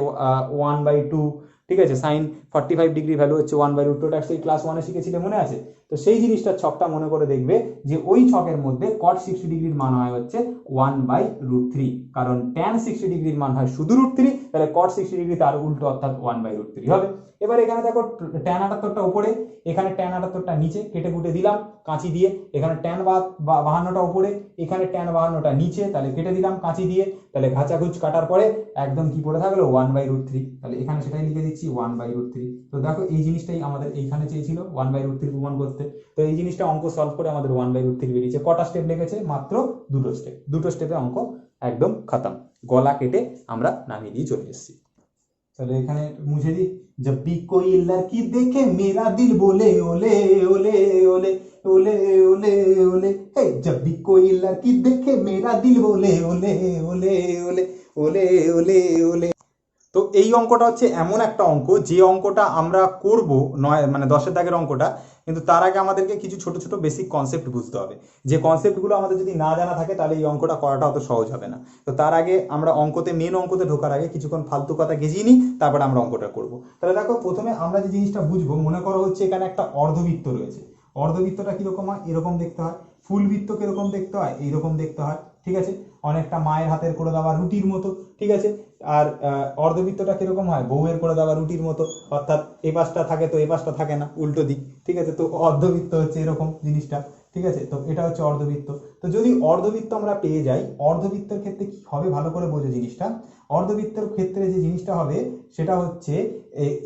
1/2, ঠিক আছে, সাইন 45 ডিগ্রি ভ্যালু হচ্ছে 1/√2, ওটা সেই ক্লাস 1-এ শিখেছিলে, মনে আছে? তো সেই জিনিসটার ছকটা মনে করে দেখবে যে ওই ছকের মধ্যে কট 60 ডিগ্রির মান হয় হচ্ছে 1/√3, কারণ ট্যান 60 ডিগ্রির মান হয় শুধু √3, তাহলে কট 60 ডিগ্রি তার উল্টো, অর্থাৎ 1/√3 হবে। এবার এখানে দেখো ট্যান 78টা উপরে, এখানে ট্যান 78টা নিচে, কেটে কুটে দিলাম কাঁচি দিয়ে। এখানে ট্যান 52টা উপরে, এখানে ট্যান 52টা নিচে, তাহলে কেটে দিলাম কাঁচি দিয়ে। তাহলে ঘাচাঘুচ কাটার পরে একদম কি পড়ে থাকলো 1/√3, তাহলে এখানে সেটাই লিখে দিচ্ছি 1/√3। তো দেখো এই জিনিসটাই আমাদের এইখানে চেয়েছিল 1/√3 প্রমাণ করতে। তো এই জিনিসটা অঙ্ক সলভ করে আমাদের 1/√3 বেরিয়েছে। কটা স্টেপ লেগেছে, মাত্র দুটো স্টেপে অঙ্ক একদম খতম, গলা কেটে আমরা নামিয়ে দিয়ে চলে এসেছি। তাহলে এখানে মুছে দিই, जब भी कोई लड़की देखे मेरा दिल बोले ओले ओले ओले ओले ओले ओले, हे जब भी कोई लड़की देखे मेरा दिल बोले ओले ओले ओले ओले ओले ओले। তো এই অঙ্কটা হচ্ছে এমন একটা অঙ্ক, যে অঙ্কটা আমরা করব 9 মানে 10-এর দাগের অঙ্কটা, কিন্তু তার আগে আমাদেরকে কিছু ছোট ছোট বেসিক কনসেপ্ট বুঝতে হবে। যে কনসেপ্টগুলো আমাদের যদি না জানা থাকে তাহলে এই অঙ্কটা করাটা অত সহজ হবে না। তো তার আগে আমরা মেন অঙ্কতে ঢোকার আগে কিছুক্ষণ ফালতু কথা গেজিয়ে নিই, তারপরে আমরা অঙ্কটা করব। তাহলে দেখো প্রথমে আমরা যে জিনিসটা বুঝবো, মনে করো হচ্ছে এখানে একটা অর্ধবৃত্ত রয়েছে। অর্ধবৃত্তটা কিরকম হয়, এরকম দেখতে হয়। ফুল বৃত্ত কিরকম দেখতে হয়, এইরকম দেখতে হয়, ঠিক আছে। অনেকটা মায়ের হাতের করে দেওয়া রুটির মতো, ঠিক আছে। আর অর্ধবৃত্তটা কিরকম হয়, বউয়ের করে দেওয়া রুটির মতো, অর্থাৎ এই পাশটা থাকে তো এই পাশটা থাকে না, উল্টো দিক, ঠিক আছে। তো অর্ধবৃত্ত হচ্ছে এরকম জিনিসটা, ঠিক আছে। তো এটা হচ্ছে অর্ধবৃত্ত। তো যদি অর্ধবৃত্ত আমরা পেয়ে যাই, অর্ধবৃত্তের ক্ষেত্রে কি হবে ভালো করে বোঝো জিনিসটা। অর্ধবৃত্তের ক্ষেত্রে যে জিনিসটা হবে সেটা হচ্ছে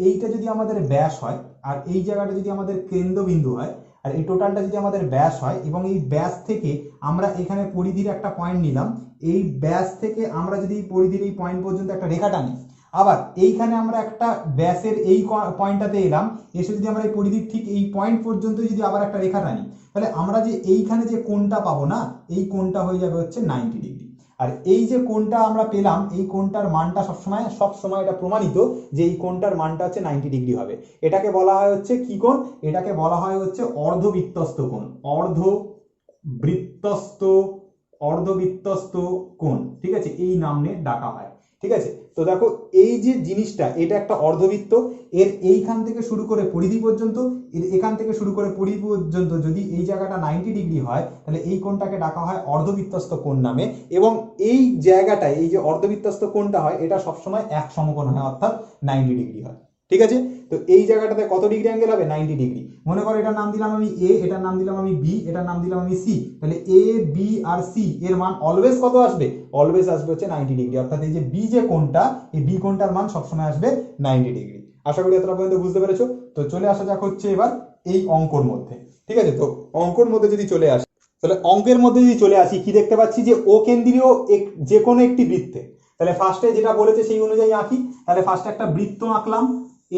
এইটা যদি আমাদের ব্যাস হয়, আর এই জায়গাটা যদি আমাদের কেন্দ্রবিন্দু হয়, আর এই টোটালটা যদি আমাদের ব্যাস হয়, এবং এই ব্যাস থেকে আমরা এখানে পরিধির একটা পয়েন্ট নিলাম, এই ব্যাস থেকে আমরা যদি পরিধির এই পয়েন্ট পর্যন্ত একটা রেখা টানি, আবার এইখানে আমরা একটা ব্যাসের এই পয়েন্টটাতে এলাম, এসে যদি আমরা এই পরিধির ঠিক এই পয়েন্ট পর্যন্ত যদি আবার একটা রেখা টানি, তাহলে আমরা যে এইখানে যে কোণটা পাবো না, এই কোণটা হয়ে যাবে হচ্ছে 90 ডিগ্রি। আর এই যে কোণটা আমরা পেলাম, এই কোণটার মানটা সবসময় এটা প্রমাণিত যে এই কোণটার মানটা হচ্ছে 90 ডিগ্রি হবে। এটাকে বলা হয় হচ্ছে কি কোণ, এটাকে বলা হয় হচ্ছে অর্ধবৃত্তস্থ কোণ, অর্ধবৃত্তস্থ কোণ, ঠিক আছে, এই নামে ডাকা হয়, ঠিক আছে। তো দেখো এই যে জিনিসটা, এটা একটা অর্ধবৃত্ত, এর এইখান থেকে শুরু করে পরিধি পর্যন্ত, এখান থেকে শুরু করে পরিধি পর্যন্ত যদি এই জায়গাটা 90 ডিগ্রি হয়, তাহলে এই কোণটাকে ডাকা হয় অর্ধবৃত্তস্থ কোণ নামে। এবং এই জায়গাটায় এই যে অর্ধবৃত্তস্থ কোণটা হয়, এটা সবসময় এক সমকোণ হয়, অর্থাৎ 90 ডিগ্রি হয়, ঠিক আছে। তো এই জায়গাটাতে কত ডিগ্রি অ্যাঙ্গেল হবে, 90 ডিগ্রি। মনে করো এটার নাম দিলাম আমি এ, এটার নাম দিলাম আমি বি, এটার নাম দিলাম আমি সি, তাহলে এ বি আর সি এর মান অলওয়েজ কত আসবে, অলওয়েজ আসবে হচ্ছে 90 ডিগ্রি। অর্থাৎ এই যে বি যে কোণটা, এই বি কোণটার মান সবসময় আসবে 90 ডিগ্রি। আশা করি এতটা পর্যন্ত বুঝতে পেরেছো। তো চলে আসা যাক হচ্ছে এবার এই অঙ্কর মধ্যে, ঠিক আছে। তো অঙ্কর মধ্যে যদি চলে আসি, তাহলে অঙ্কের মধ্যে যদি চলে আসি, কি দেখতে পাচ্ছি যে ও কেন্দ্রীয় যে কোনো একটি বৃত্তে, তাহলে ফার্স্টে যেটা বলেছে সেই অনুযায়ী আঁকি। তাহলে ফার্স্টে একটা বৃত্ত আঁকলাম।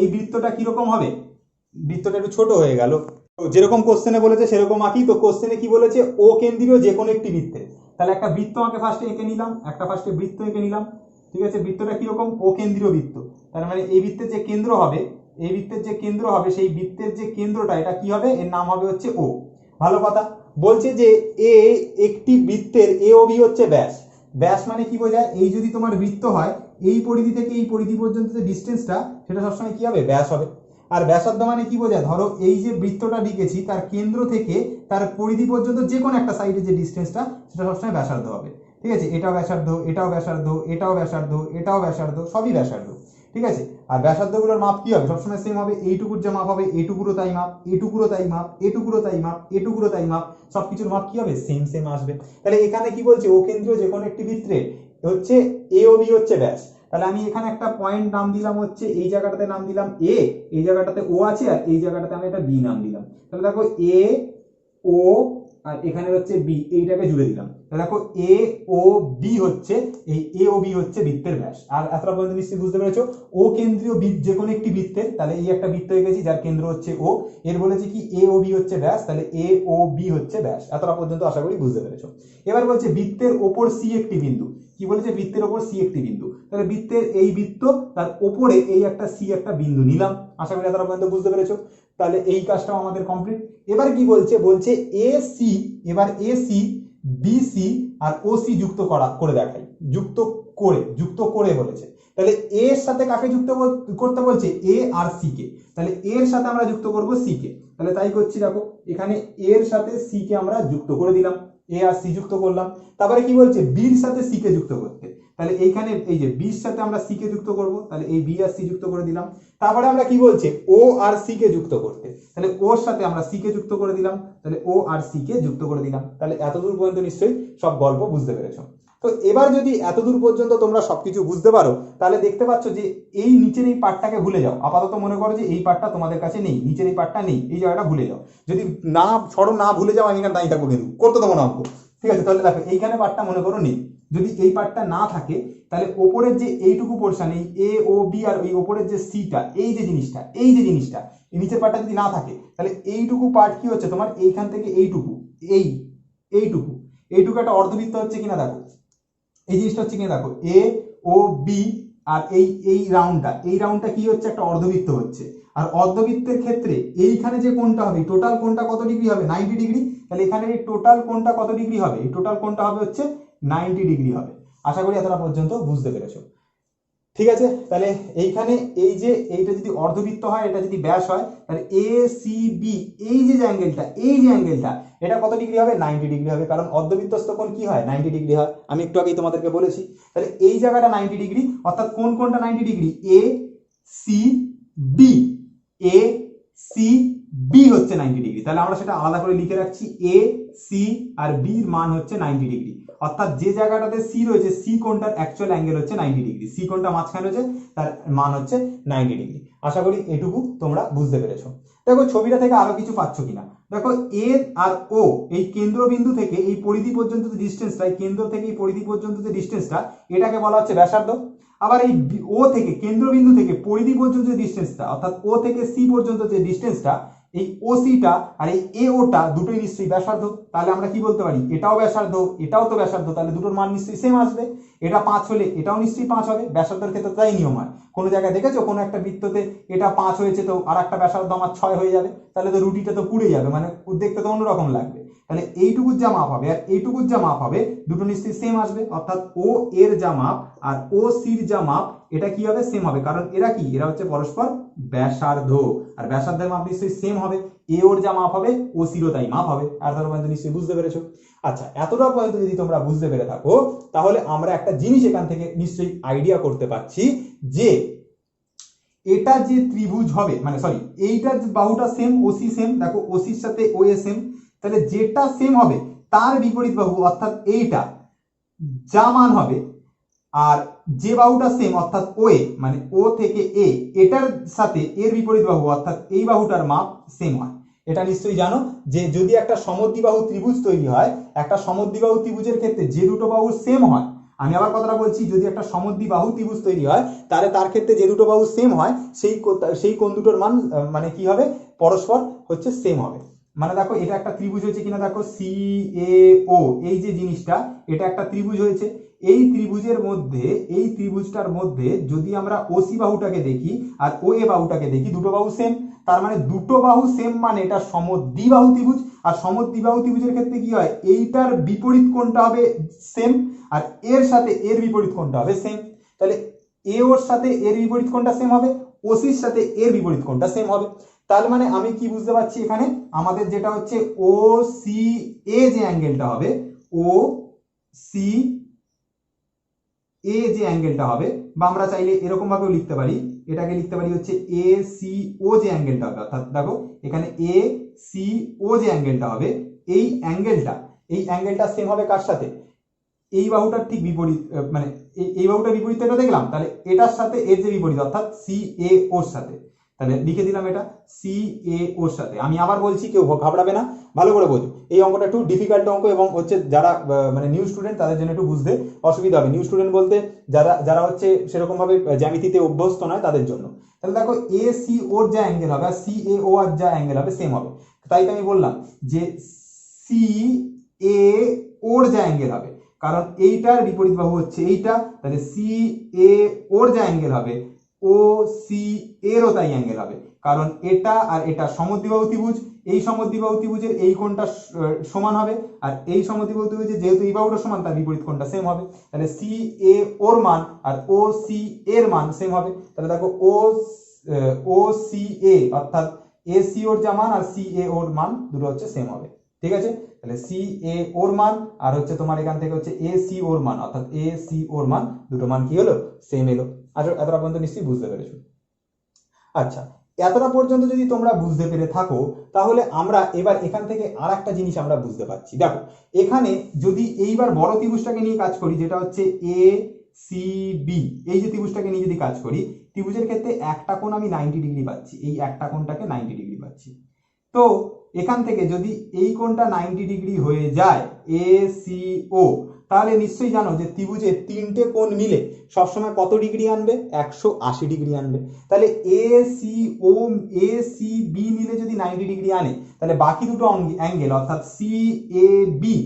এই বৃত্তটা কিরকম হবে, বৃত্তটা একটু ছোট হয়ে গেল, যেরকম কোশ্চেনে বলেছে সেরকম আঁকি। তো কোশ্চেনে কি বলেছে, ও কেন্দ্রীয় যে কোনো একটি বৃত্তে, তাহলে একটা বৃত্ত আঁকে ফার্স্টে এঁকে নিলাম, একটা ফার্স্টে বৃত্ত এঁকে নিলাম, ঠিক আছে। বৃত্তটা কিরকম, ও কেন্দ্রীয় বৃত্ত, তার মানে এই বৃত্তের যে কেন্দ্র হবে, সেই বৃত্তের যে কেন্দ্রটা, এটা কি হবে, এর নাম হবে হচ্ছে ও। ভালো কথা। বলছে যে এ একটি বৃত্তের এ ও বি হচ্ছে ব্যাস। ব্যাস মানে কি বোঝায়, এই যদি তোমার বৃত্ত হয় এই পরিধি থেকে এই পরিধি পর্যন্ত যে ডিস্টেন্সটা সেটা সবসময় কি হবে, ব্যাস হবে। আর ব্যাসার্ধ মানে কি বোঝায়, ধরো এই যে বৃত্তটা লিখেছি তার কেন্দ্র থেকে তার পরিধি পর্যন্ত যে কোনো একটা সাইডে যে ডিস্টেন্সটা সেটা সবসময় ব্যাসার্ধ হবে। ঠিক আছে, এটাও ব্যাসার্ধ, এটাও ব্যাসার্ধ, এটাও ব্যাসার্ধ, এটাও ব্যাসার্ধ, সবই ব্যাসার্ধ। ঠিক আছে, আর ব্যাসার্ধগুলোর মাপ কি হবে, সবসময় সেম হবে। এইটুকুর যে মাপ হবে এইটুকুরও তাই মাপ, এটুকুরও তাই মাপ, এটুকুরও তাই মাপ, এটুকুরও তাই মাপ, সবকিছুর মাপ কি হবে, সেম সেম আসবে। তাহলে এখানে কি বলছে, ও কেন্দ্রীয় যে কোনো একটি বৃত্তে হচ্ছে এ ও বি হচ্ছে ব্যাস। তাহলে আমি এখানে একটা পয়েন্ট নাম দিলাম হচ্ছে, এই জায়গাটাতে নাম দিলাম এ, এই জায়গাটাতে ও আছে, আর এই জায়গাটাতে আমি একটা বি নাম দিলাম। তাহলে দেখো এ ও আর এখানে হচ্ছে বি, এইটাকে জুড়ে দিলাম। তাহলে দেখো এ ও বি হচ্ছে, এই এ ও বি হচ্ছে বৃত্তের ব্যাস। আর এতটা পর্যন্ত নিশ্চয়ই বুঝতে পেরেছো, ও কেন্দ্রীয় যে কোনো একটি বৃত্তের, তাহলে এই একটা বৃত্ত এঁকেছি যার কেন্দ্র হচ্ছে ও, এর বলেছে কি এ ও বি হচ্ছে ব্যাস, তাহলে এ ও বি হচ্ছে ব্যাস। এতটা পর্যন্ত আশা করি বুঝতে পেরেছো। এবার বলছে বৃত্তের ওপর সি একটি বিন্দু, কি বলেছে, বৃত্তের ওপর সি একটি বিন্দু। তাহলে বৃত্তের এই বৃত্ত, তার ওপরে এই একটা সি একটা বিন্দু নিলাম। আশা করি এতটা পর্যন্ত বুঝতে পেরেছো। তাহলে এই কাজটাও আমাদের কমপ্লিট। এবার কি বলছে, বলছে এ সি, এবার এ সি বি সি আর ও সি যুক্ত করে দেখাই, যুক্ত করে বলেছে। তাহলে এ এর সাথে কাকে যুক্ত করতে বলছে, এ আর সি কে। তাহলে এর সাথে আমরা যুক্ত করব সি কে। তাহলে তাই করছি, দেখো এখানে এর সাথে সি কে আমরা যুক্ত করে দিলাম, এ আর সি যুক্ত করলাম। তারপরে কি বলছে, বির সাথে সি কে যুক্ত করতে। তাহলে এইখানে এই যে বির সাথে আমরা সি কে যুক্ত করব, তাহলে এই বি আর সি যুক্ত করে দিলাম। তারপরে আমরা কি বলছে, ও আর সি কে যুক্ত করতে, তাহলে ওর সাথে আমরা সি কে যুক্ত করে দিলাম, তাহলে ও আর সি কে যুক্ত করে দিলাম। তাহলে এতদূর পর্যন্ত নিশ্চয়ই সব গল্প বুঝতে পেরেছো। তো এবার যদি এতদূর পর্যন্ত তোমরা সবকিছু বুঝতে পারো, তাহলে দেখতে পাচ্ছ যে এই নিচের এই পার্টটাকে ভুলে যাও। আপাতত মনে করো যে এই পার্টটা তোমাদের কাছে নেই, নিচের এই পার্টটা নেই, এই জায়গাটা ভুলে যাও। যদি না ছড়ো, না ভুলে যাও, আমি এখানে দাঁড়িয়ে থাকবো, কিন্তু করতে দেবো না অঙ্ক। ঠিক আছে, তাহলে দেখো এইখানে পার্টটা মনে করো নেই। যদি এই পার্টটা না থাকে, তাহলে ওপরের যে এইটুকু পোর্শন, এই এ ও বি আর ওই ওপরের যে সিটা, এই যে জিনিসটা এই নিচের পার্টটা যদি না থাকে, তাহলে এইটুকু পার্ট কি হচ্ছে তোমার, এইখান থেকে এইটুকু, এইটুকু একটা অর্ধবৃত্ত হচ্ছে কিনা দেখো, এই জিনিসটা হচ্ছে কিনা দেখো, এ ও বি আর এই রাউন্ডটা কি হচ্ছে, একটা অর্ধবৃত্ত হচ্ছে। আর অর্ধবৃত্তের ক্ষেত্রে এইখানে যে কোণটা হবে, টোটাল কোণটা কত ডিগ্রি হবে, 90 ডিগ্রি। তাহলে এখানে এই টোটাল কোণটা কত ডিগ্রি হবে, এই টোটাল কোণটা হবে হচ্ছে 90 ডিগ্রি হবে। আশা করি এতটা পর্যন্ত বুঝতে পেরেছো। ঠিক আছে, তাহলে এইখানে এই যে এইটা যদি অর্ধবৃত্ত হয়, এটা যদি ব্যাস হয়, তাহলে এ সি বি এই যে অ্যাঙ্গেলটা, এটা কত ডিগ্রি হবে, 90 ডিগ্রি হবে। কারণ অর্ধবৃত্তস্থ কোণ কি হয়, 90 ডিগ্রি হয়। আমি একটু আগেই তোমাদেরকে বলেছি। তাহলে এই জায়গাটা 90 ডিগ্রি, অর্থাৎ কোনটা 90 degree, A C B, A C B হচ্ছে 90 ডিগ্রি। তাহলে আমরা সেটা আলাদা করে লিখে রাখছি, এ সি আর বি এর মান হচ্ছে 90 ডিগ্রি। অর্থাৎ যে জায়গাটাতে সি রয়েছে, সি কোণটার অ্যাকচুয়াল অ্যাঙ্গেল হচ্ছে 90 ডিগ্রি, সি কোণটা মাঝখানে রয়েছে, তার মান হচ্ছে 90 ডিগ্রি। আশা করি এটুকু তোমরা বুঝতে পেরেছো। দেখো ছবিটা থেকে আরো কিছু পাচ্ছ কিনা, দেখো এ আর ও এই কেন্দ্রবিন্দু থেকে এই পরিধি পর্যন্ত যে ডিস্টেন্সটা, কেন্দ্র থেকে এই পরিধি পর্যন্ত যে ডিস্টেন্সটা, এটাকে বলা হচ্ছে ব্যাসার্ধ। আবার এই ও থেকে, কেন্দ্রবিন্দু থেকে পরিধি পর্যন্ত যে ডিস্টেন্সটা, অর্থাৎ ও থেকে সি পর্যন্ত যে ডিস্টেন্সটা, এই ওসিটা আর এই এওটা দুটোই নিশ্চয়ই ব্যাসার্ধ। তাহলে আমরা কি বলতে পারি, এটাও ব্যাসার্ধ, এটাও তো ব্যাসার্ধ, তাহলে দুটোর মান নিশ্চয়ই সেম আসবে। এটা 5 হলে এটাও নিশ্চয়ই 5 হবে, ব্যাসার্ধের ক্ষেত্রে তাই নিয়ম হয়। কোনো জায়গায় দেখেছো কোনো একটা বৃত্ততে এটা 5 হয়েছে, তো আর একটা ব্যাসার্ধ আমার 6 হয়ে যাবে, তাহলে তো রুটিটা তো পুড়ে যাবে, মানে দেখতে তো অন্যরকম লাগবে। তাহলে এইটুকুর যা মাপ হবে আর এইটুকুর যা মাপ হবে, দুটো নিশ্চয়ই সেম আসবে। অর্থাৎ ও এর যা মাপ আর ও সির যা মাপ, এটা কি হবে, সেম হবে। কারণ এরা হচ্ছে পরস্পর ব্যাসার্ধ, আর ব্যাসার্ধের মাপ নিশ্চয়ই সেম হবে। এ ওর যা মাপ হবে, ও সিরও তাই মাপ হবে। আর তার পর্যন্ত নিশ্চয়ই বুঝতে পেরেছো। আচ্ছা, এতটা পর্যন্ত যদি তোমরা বুঝতে পেরে থাকো, তাহলে আমরা একটা জিনিস এখান থেকে নিশ্চয়ই আইডিয়া করতে পারছি যে এটা যে ত্রিভুজ হবে, মানে সরি, এইটার বাহুটা সেম, ওসি সেম, দেখো ওসির সাথে ও এ সেম, তাহলে যেটা সেম হবে তার বিপরীত বাহু, অর্থাৎ এইটা যা মান হবে, আর যে বাহুটা সেম অর্থাৎ ও এ, মানে ও থেকে এ, এটার সাথে এর বিপরীত বাহু অর্থাৎ এই বাহুটার মাপ সেম হয়। এটা নিশ্চয়ই জানো যে যদি একটা সমদ্বিবাহু ত্রিভুজ তৈরি হয়, একটা সমদ্বিবাহু ত্রিভুজের ক্ষেত্রে যে দুটো বাহু সেম হয়, আমি আবার কথাটা বলছি, যদি একটা সমদ্বিবাহু ত্রিভুজ তৈরি হয়, তাহলে তার ক্ষেত্রে যে দুটো বাহু সেম হয়, সেই কোণ দুটোর মান মানে কি হবে, পরস্পর হচ্ছে সেম হবে। মানে দেখো এটা একটা ত্রিভুজ হয়েছে কিনা, দেখো সি এ ও, এই যে জিনিসটা, এটা একটা ত্রিভুজ হয়েছে। এই ত্রিভুজটার মধ্যে যদি আমরা ওসি বাহুটাকে দেখি আর ও এ বাহুটাকে দেখি, দুটো বাহু সেম। তার মানে দুটো বাহু সেম, মানে এটা সমদ্বিবাহু ত্রিভুজ। আর সমদ্বিবাহু ত্রিভুজের ক্ষেত্রে কি হয়, এইটার বিপরীত কোণটা হবে সেম আর এর সাথে এর বিপরীত কোণটা হবে সেম। তাহলে এ ওর সাথে এর বিপরীত কোণটা সেম হবে, ওসির সাথে এর বিপরীত কোণটা সেম হবে। তার মানে আমি কি বুঝতে পারছি, এখানে আমাদের যেটা হচ্ছে ও সি এ যে অ্যাঙ্গেলটা হবে, ও সি এ যে অ্যাঙ্গেলটা হবে, বা আমরা চাইলে এরকম ভাবেও লিখতে পারি, এটাকে লিখতে পারি হচ্ছে এ সি ও যে অ্যাঙ্গেলটা হবে, অর্থাৎ দেখো এখানে এ সি ও যে অ্যাঙ্গেলটা হবে, এই অ্যাঙ্গেলটা সেম হবে কার সাথে, এই বাহুটার ঠিক বিপরীত, মানে এই বাহুটার বিপরীত এটা দেখলাম, তাহলে এটার সাথে এর যে বিপরীত অর্থাৎ সি এ ওর সাথে, তাহলে লিখে দিলাম এটা সি এ ওর সাথে। আমি আবার বলছি, কেউ ঘাবড়াবে না, ভালো করে বোঝো, এই অঙ্কটা একটু ডিফিকাল্ট অঙ্ক এবং হচ্ছে যারা মানে নিউ স্টুডেন্ট তাদের জন্য একটু বুঝতে অসুবিধা হবে। নিউ স্টুডেন্ট বলতে যারা যারা হচ্ছে সেরকম ভাবে জ্যামিতিতে অভ্যস্ত নয় তাদের জন্য। তাহলে দেখো এ সি ওর যা অ্যাঙ্গেল হবে আর সি এ ও আর যা অ্যাঙ্গেল হবে সেম হবে, তাই তো আমি বললাম যে সি এ ওর যা অ্যাঙ্গেল হবে, কারণ এইটার বিপরীত বাহু হচ্ছে এইটা, তাহলে সি এ ওর যা অ্যাঙ্গেল হবে ও সি এরও তাই অ্যাঙ্গেল হবে, কারণ এটা আর এটা সমদ্বিবাহু ত্রিভুজ, এই সমদ্বিবাহু ত্রিভুজের এই কোণটা সমান হবে, আর এই সমদ্বিবাহু ত্রিভুজের যেহেতু এই বাহুটা সমান তার বিপরীত কোণটা সেম হবে, তাহলে সি এ ওর মান আর ও সি এর মান সেম হবে। তাহলে দেখো ও সি এ অর্থাৎ এ সি ওর যা মান আর সি এ ওর মান দুটো হচ্ছে সেম হবে, ঠিক আছে। তাহলে সি এ ওর মান আর হচ্ছে তোমার এখান থেকে হচ্ছে এ সি ওর মান, অর্থাৎ এ সি ওর মান দুটো মান কি হলো, সেম এলো। আচ্ছা, এতটা পর্যন্ত নিশ্চয়ই বুঝতে পেরেছো। আচ্ছা, এতটা পর্যন্ত যদি তোমরা বুঝতে পেরে থাকো, তাহলে আমরা এবার এখান থেকে আর একটা জিনিস আমরা বুঝতে পারছি। দেখো এখানে যদি এইবার বড় ত্রিভুজটাকে নিয়ে কাজ করি, যেটা হচ্ছে এ সি বি, এই যে ত্রিভুজটাকে নিয়ে যদি কাজ করি, ত্রিভুজের ক্ষেত্রে একটা কোণ আমি 90 ডিগ্রি পাচ্ছি, এই একটা কোণটাকে 90 ডিগ্রি পাচ্ছি। তো এখান থেকে যদি এই কোণটা 90 ডিগ্রি হয়ে যায় এ সি ও, তাহলে নিশ্চয়ই জানো যে ত্রিভুজে তিনটে কোণ মিলে সবসময় কত ডিগ্রি আনবে, 180 ডিগ্রি আনবে। তাহলে এ সি ও এ সি বি মিলে যদি 90 ডিগ্রি আনে, তাহলে বাকি দুটো অ্যাঙ্গেল অর্থাৎ সি এ বি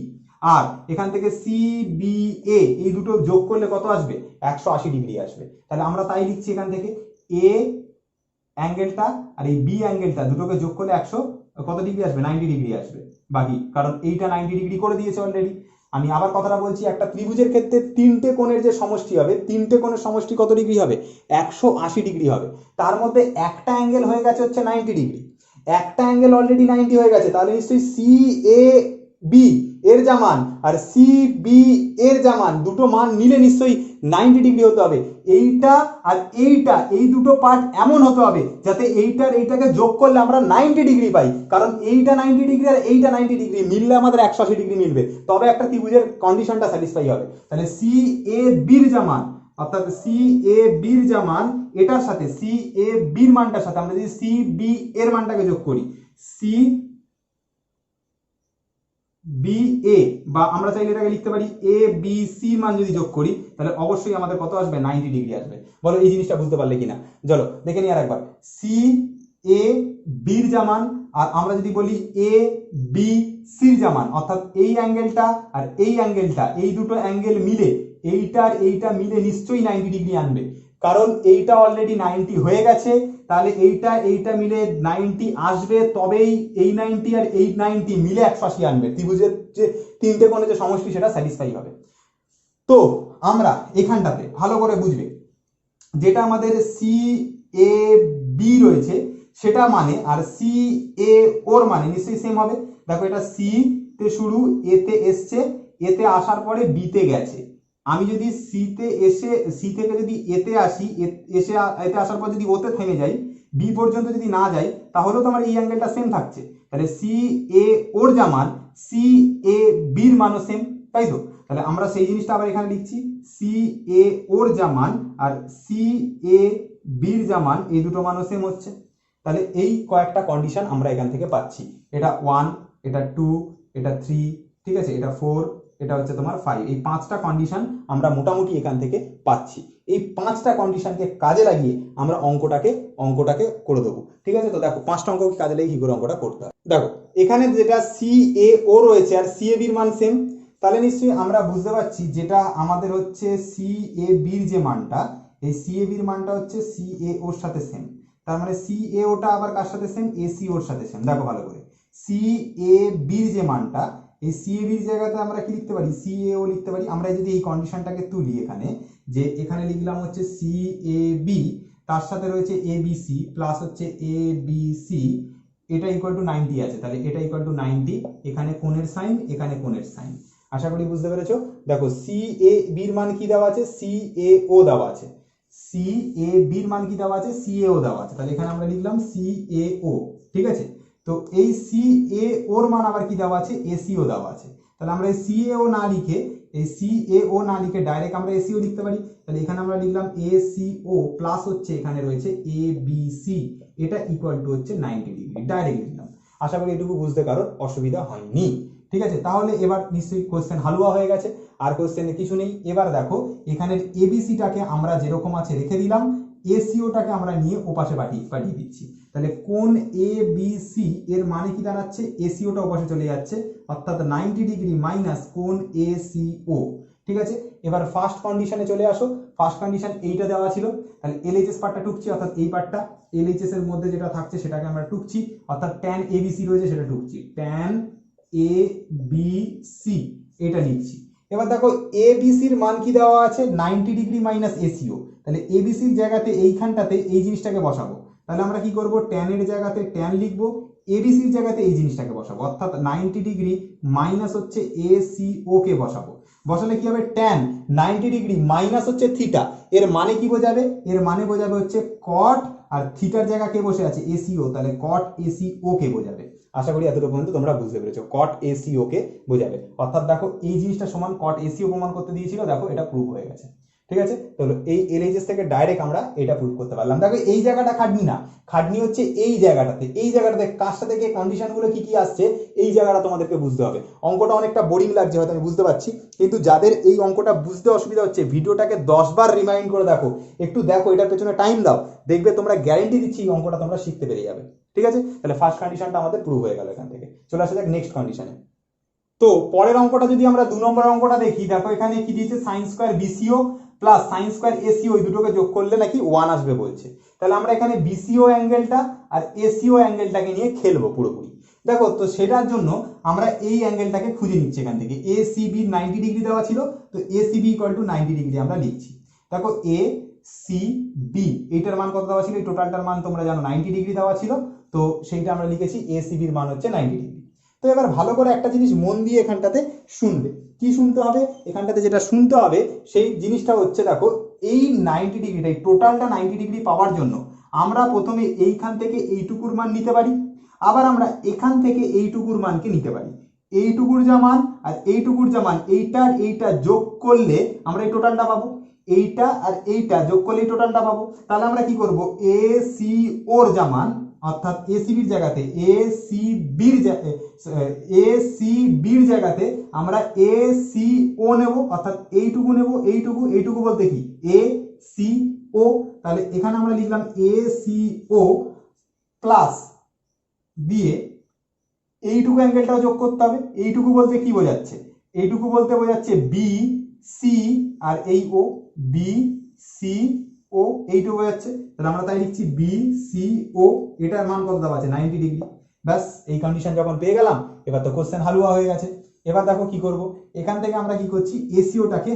আর এখান থেকে সি বি এ, এই দুটো যোগ করলে কত আসবে, 180 ডিগ্রি আসবে। তাহলে আমরা তাই লিখছি এখান থেকে এ অ্যাঙ্গেলটা আর এই বি অ্যাঙ্গেলটা দুটোকে যোগ করলে কত ডিগ্রি আসবে, 90 ডিগ্রি আসবে বাকি, কারণ এইটা 90 ডিগ্রি করে দিয়েছে অলরেডি। আমি আবার কথাটা বলছি, একটা ত্রিভুজের ক্ষেত্রে তিনটে কোণের যে সমষ্টি হবে, তিনটে কোণের সমষ্টি কত ডিগ্রি হবে, 180 ডিগ্রি হবে। তার মধ্যে একটা অ্যাঙ্গেল হয়ে গেছে হচ্ছে 90 ডিগ্রি, একটা অ্যাঙ্গেল অলরেডি 90 হয়ে গেছে, তাহলে নিশ্চয়ই সি এ বি এর যা মান আর সি বি এর যা মান, দুটো মান নিলে নিশ্চয়ই 90 ডিগ্রি হতে হবে। এইটা আর এইটা, এই দুটো পার্ট এমন হতে হবে যাতে এইটার এইটাকে যোগ করলে আমরা 90 ডিগ্রি পাই, কারণ এইটা 90 ডিগ্রি আর এইটা 90 ডিগ্রি মিললে আমাদের 180 ডিগ্রি মিলবে, তবে একটা ত্রিভুজের কন্ডিশনটা স্যাটিসফাই হবে। তাহলে সি এ বির যা মান, অর্থাৎ সি এ বির যা মান, এটার সাথে সি এ বির মানটার সাথে আমরা যদি সি বি এর মানটাকে যোগ করি, সি বি এ, বা আমরা চাইলে এটাকে লিখতে পারি এ বি সি মান যদি যোগ করি, তাহলে অবশ্যই আমাদের কত আসবে, 90 ডিগ্রি আসবে। বলো এই জিনিসটা বুঝতে পারলে কিনা, চলো দেখে নিই আরেকবার। সি এ বির যা মান আর আমরা যদি বলি এ বি সির যা মান, অর্থাৎ এই অ্যাঙ্গেলটা আর এই অ্যাঙ্গেলটা, এই দুটো অ্যাঙ্গেল মিলে এইটার এইটা মিলে নিশ্চয়ই 90 ডিগ্রি আনবে, কারণ এইটা অলরেডি 90 হয়ে গেছে, তাহলে এইটা এইটা মিলে 90 আসবে, তবেই এই 90 আর এই 90 মিলে 180 আনবে, ত্রিভুজের যে তিনটে কোণে যে সমষ্টি সেটা স্যাটিসফাই হবে। তো আমরা এখানটাতে ভালো করে বুঝবে, যেটা আমাদের সি এ বি রয়েছে সেটা মানে আর সি এ ওর মানে নিশ্চয়ই সেম হবে। দেখো এটা সি তে শুরু, এতে এসছে, এতে আসার পরে বিতে গেছে, আমি যদি সিতে এসে সি থেকে যদি এতে আসি, এসে এতে আসার পর যদি ওতে থেমে যাই, বি পর্যন্ত যদি না যাই, তাহলেও তো আমার এই অ্যাঙ্গেলটা সেম থাকছে। তাহলে সি এ ওর যা মান সি এ বির মানও সেম, তাই তো। তাহলে আমরা সেই জিনিসটা আবার এখানে লিখছি, সি এ ওর যা মান আর সি এ বির যা মান, এই দুটো মানও সেম হচ্ছে। তাহলে এই কয়েকটা কন্ডিশন আমরা এখান থেকে পাচ্ছি, এটা 1, এটা 2, এটা 3, ঠিক আছে, এটা 4, এটা হচ্ছে তোমার 5, এই 5টা কন্ডিশন আমরা মোটামুটি এখান থেকে পাচ্ছি। এই 5টা কন্ডিশনকে কাজে লাগিয়ে আমরা অঙ্কটাকে করে দেবো, ঠিক আছে। তো দেখো 5টা অঙ্ক কাজে লাগিয়ে কি করে অঙ্কটা করতে হয়। দেখো এখানে যেটা সি এ ও রয়েছে আর সি এ বির মান সেম, তাহলে নিশ্চয়ই আমরা বুঝতে পারছি যেটা আমাদের হচ্ছে সি এ বির যে মানটা, এই সি এ বির মানটা হচ্ছে সি এ ওর সাথে সেম, তার মানে সি এ ওটা আবার কার সাথে সেম, এ সি ওর সাথে সেম। দেখো ভালো করে, সি এ বির যে মানটা, এই সি এ বির জায়গাতে আমরা কি লিখতে পারি, সি এ ও লিখতে পারি। আমরা যদি এই কন্ডিশনটাকে তুলি এখানে, যে এখানে লিখলাম হচ্ছে সি এ বি, তার সাথে রয়েছে এ বি সি প্লাস হচ্ছে এ বি সি, এটা ইকুয়াল টু 90 আছে, তাহলে এটা ইকুয়াল টু 90, এখানে কোণের সাইন, এখানে কোণের সাইন। আশা করি বুঝতে পেরেছো। দেখো সি এ বির মান কি দেওয়া আছে, সি এ ও দেওয়া আছে, সি এ বির মান কি দেওয়া আছে, সি এ ও দেওয়া আছে, তাহলে এখানে আমরা লিখলাম সি এ ও, ঠিক আছে। তো এই সি এ ওর মান আবার কি দেওয়া আছে, এসিও দেওয়া আছে, তাহলে আমরা এই সি এ ও না লিখে, এই সি এ ও না লিখে ডাইরেক্ট আমরা এসিও লিখতে পারি। তাহলে এখানে আমরা লিখলাম এ সি ও প্লাস হচ্ছে এখানে রয়েছে এ বি সি, এটা ইকুয়াল টু হচ্ছে 90 ডিগ্রি, ডাইরেক্ট লিখলাম। আশা করি এটুকু বুঝতে কারোর অসুবিধা হয়নি, ঠিক আছে। তাহলে এবার নিশ্চয়ই কোশ্চেন হালুয়া হয়ে গেছে, আর কোশ্চেনে কিছু নেই। এবার দেখো এখানের এবিসিটাকে আমরা যেরকম আছে রেখে দিলাম, এসিওটাকে আমরা নিয়ে ওপাশে পাঠিয়ে দিচ্ছি। তাহলে কোণ এ বি সি এর মানে কি দাঁড়াচ্ছে, এসিওটা ওপাশে চলে যাচ্ছে, অর্থাৎ 90 ডিগ্রি মাইনাস কোণ এ সি ও, ঠিক আছে। এবার ফার্স্ট কন্ডিশনে চলে আসো। ফার্স্ট কন্ডিশন এইটা দেওয়া ছিল, তাহলে এলএইচএস পার্টটা টুকছি, অর্থাৎ এই পার্টটা এলএইচএস এর মধ্যে যেটা থাকছে সেটাকে আমরা টুকছি, অর্থাৎ ট্যান এবিসি রয়েছে সেটা টুকছি, ট্যান এ বি সি এটা লিখছি। এবার দেখো এবিসির মান কি দেওয়া আছে, 90 ডিগ্রি মাইনাস এসিও, তাহলে এবিসির জায়গাতে এইখানটাতে এই জিনিসটাকে বসাবো। তাহলে আমরা কি করব, ট্যানের জায়গাতে ট্যান লিখবো, এবিসির জায়গাতে এই জিনিসটাকে বসাবো, অর্থাৎ 90 ডিগ্রি মাইনাস হচ্ছে এসিও কে বসাবো। বসালে কি হবে, ট্যান 90 ডিগ্রি মাইনাস হচ্ছে থিটা, এর মানে কি বোঝাবে, এর মানে বোঝাবে হচ্ছে কট, আর থিটার জায়গা কে বসে আছে, এসিও, তাহলে কট এসিও কে বোঝাবে। আশা করি এতটুকু পর্যন্ত তোমরা বুঝতে পেরেছো, কট এসিও কে বোঝাবে। অর্থাৎ দেখো এই জিনিসটা সমান কট এসিও প্রমাণ করতে দিয়েছিল, দেখো এটা প্রুভ হয়ে গেছে, ঠিক আছে। তাহলে এই এলএইচএস থেকে ডাইরেক্ট আমরা এটা প্রুভ করতে পারলাম। দেখো এই জায়গাটা খাটনি না, খাটনি হচ্ছে এই জায়গাটাতে, এই জায়গাটাতে কাজটা থেকে কন্ডিশনগুলো কি কি আসছে, এই জায়গাটা তোমাদেরকে বুঝতে হবে। অঙ্কটা অনেকটা বোরিং লাগছে হয়তো, আমি বুঝতে পারছি, কিন্তু যাদের এই অঙ্কটা বুঝতে অসুবিধা হচ্ছে ভিডিওটাকে 10 বার রিমাইন্ড করে দেখো, একটু দেখো, এটার পেছনে টাইম দাও, দেখবে তোমরা গ্যারেন্টি দিচ্ছি এই অঙ্কটা তোমরা শিখতে পেরে যাবে, ঠিক আছে। তাহলে ফার্স্ট কন্ডিশনটা আমাদের প্রুভ হয়ে গেল। এখান থেকে চলে আসা যাক নেক্সট কন্ডিশনে। তো পরের অঙ্কটা যদি আমরা 2 নম্বর অঙ্কটা দেখি, দেখো এখানে কি দিয়েছে, sine square বিসিও plus sine square SEO, এই দুটোকে যোগ করলে নাকি 1 আসবে বলছে। তাহলে আমরা এখানে বিসিও অ্যাঙ্গেলটা আর এসিও অ্যাঙ্গেলটাকে নিয়ে খেলবো পুরোপুরি। দেখো তো সেটার জন্য আমরা এই অ্যাঙ্গেলটাকে খুঁজে নিচ্ছি এখান থেকে, এসিবি 90 ডিগ্রি দেওয়া ছিল, তো এসিবি ইকুয়াল টু 90 ডিগ্রি আমরা লিখছি। দেখো এ সি বি এইটার মান কত দেওয়া ছিল, এই টোটালটার মান তোমরা জানো 90 ডিগ্রি দেওয়া ছিল, তো সেইটা আমরা লিখেছি এসিবির মান হচ্ছে 90 ডিগ্রি। তো এবার ভালো করে একটা জিনিস মন দিয়ে এখানটাতে শুনবে, কি শুনতে হবে, এখানটাতে যেটা শুনতে হবে সেই জিনিসটা হচ্ছে, দেখো এই 90 ডিগ্রিটা, এই টোটালটা 90 ডিগ্রি পাওয়ার জন্য আমরা প্রথমে এইখান থেকে এইটুকুর মান নিতে পারি, আবার আমরা এখান থেকে এইটুকুর মানকে নিতে পারি। এইটুকুর যা মান আর এইটুকুর যা মান, এইটা আর এইটা যোগ করলে আমরা এই টোটালটা পাবো, এইটা আর এইটা যোগ করলে এই টোটালটা পাবো। তাহলে আমরা কি করব, এ সি ওর যা মান, অর্থাৎ এসিবির জায়গাতে এসিবির জায়গাতে আমরা এ সি ও নেব, অর্থাৎ এইটুকু নেব, এইটুকু, এইটুকু বলতে কি এ সি ও, তাহলে এখানে আমরা লিখলাম এ সি ও প্লাস দিয়ে এইটুকু অ্যাঙ্গেলটাও যোগ করতে হবে। এইটুকু বলতে কি বোঝাচ্ছে, এইটুকু বলতে বোঝাচ্ছে বি সি আর এই ও, বি সি ও এইটুকু বোঝাচ্ছে, তাহলে আমরা তাই লিখছি বি সি ও, এটার মান কত দেওয়া আছে 90 ডিগ্রি। ব্যাস এই কন্ডিশন যখন পেয়ে গেলাম, এবার তো কোশ্চেন হালুয়া হয়ে গেছে। এবার দেখো কি করব, এখান থেকে আমরা কি করছি, এসিওটাকে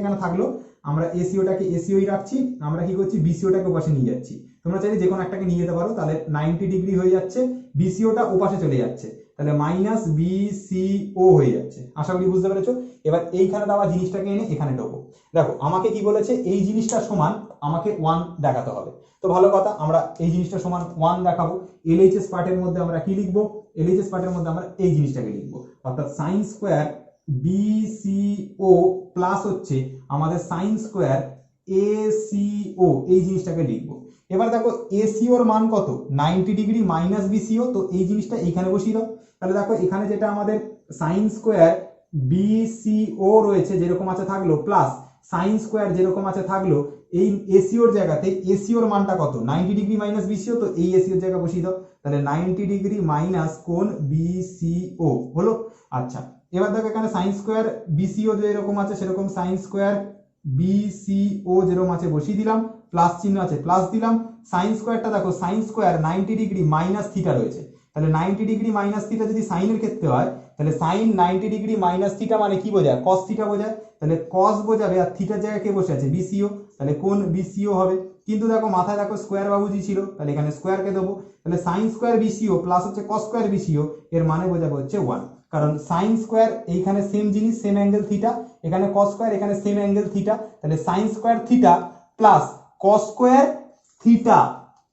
এখানে থাকলো, আমরা এসিওটাকে এসিওই রাখছি, আমরা কি করছি বিসিওটাকে ওপাশে নিয়ে যাচ্ছি। তোমরা চাইলে যে কোনো একটাকে নিয়ে যেতে পারো, তাহলে 90 ডিগ্রি হয়ে যাচ্ছে, বিসিওটা ওপাশে চলে যাচ্ছে, তাহলে মাইনাস বিসিও হয়ে যাচ্ছে। আশা করি বুঝতে পেরেছো। এবার এইখানে দেওয়া জিনিসটাকে এনে এখানে ঢোকো। দেখো আমাকে কি বলেছে, এই জিনিসটা সমান আমাকে 1 দেখাতে হবে, তো ভালো কথা, আমরা এই জিনিসটা সমান 1 দেখাবো। এলএইচএস পার্টের মধ্যে আমরা কি লিখবো, এলএইচএস পার্টের মধ্যে আমরা এই জিনিসটাকে লিখবো, অর্থাৎ সাইন স্কোয়ার বিসিও প্লাস হচ্ছে আমাদের সাইন স্কোয়ার এসিও, এই জিনিসটাকে লিখবো। এবার দেখো এসিওর মান কত, 90 ডিগ্রি মাইনাস বিসিও, তো এই জিনিসটা এইখানে বসিয়ে দাও। তাহলে দেখো এখানে যেটা আমাদের সাইন স্কোয়ার বিসিও রয়েছে যেরকম আছে থাকলো, প্লাস সাইন স্কোয়ার যেরকম আছে থাকলো, এই এসিওর জায়গাতে এসিওর মানটা কত 90 ডিগ্রি মাইনাস বিসিও, তো এই এসিওর জায়গা বসিয়ে দাও, তাহলে 90 ডিগ্রি মাইনাস কোণ বিসিও হলো। আচ্ছা এবার দেখো এখানে সাইন স্কোয়ার বিসিও যেরকম আছে সেরকম সাইন স্কোয়ার বিসিও যেরকম আছে বসিয়ে দিলাম, প্লাস চিহ্ন আছে প্লাস দিলাম। সাইন স্কোয়ারটা দেখো, sine square 90 degree minus theta রয়েছে, তাহলে 90° মাইনাস থিটা যদি সাইনের ক্ষেত্রে হয় তাহলে সাইন 90° মাইনাস থিটা মানে কি বোঝায়, কস থিটা বোঝায়। তাহলে কস বোঝাবে আর থিটার জায়গায় কে বসে আছে, বিসিও, তাহলে কোন বিসিও হবে। কিন্তু দেখো মাথায় দেখো স্কোয়ার বাবুজি ছিল, তাহলে এখানে স্কোয়ারকে দেবো, তাহলে সাইন স্কোয়ার বিসিও প্লাস হচ্ছে কস স্কোয়ার বিসিও, এর মানে বোঝাবে হচ্ছে 1। কারণ সাইন স্কোয়ার এইখানে সেম জিনিস, সেম অ্যাঙ্গেল থিটা, এখানে কস স্কোয়ার, এখানে সেম অ্যাঙ্গেল থিটা, তাহলে sine square theta plus cos square theta,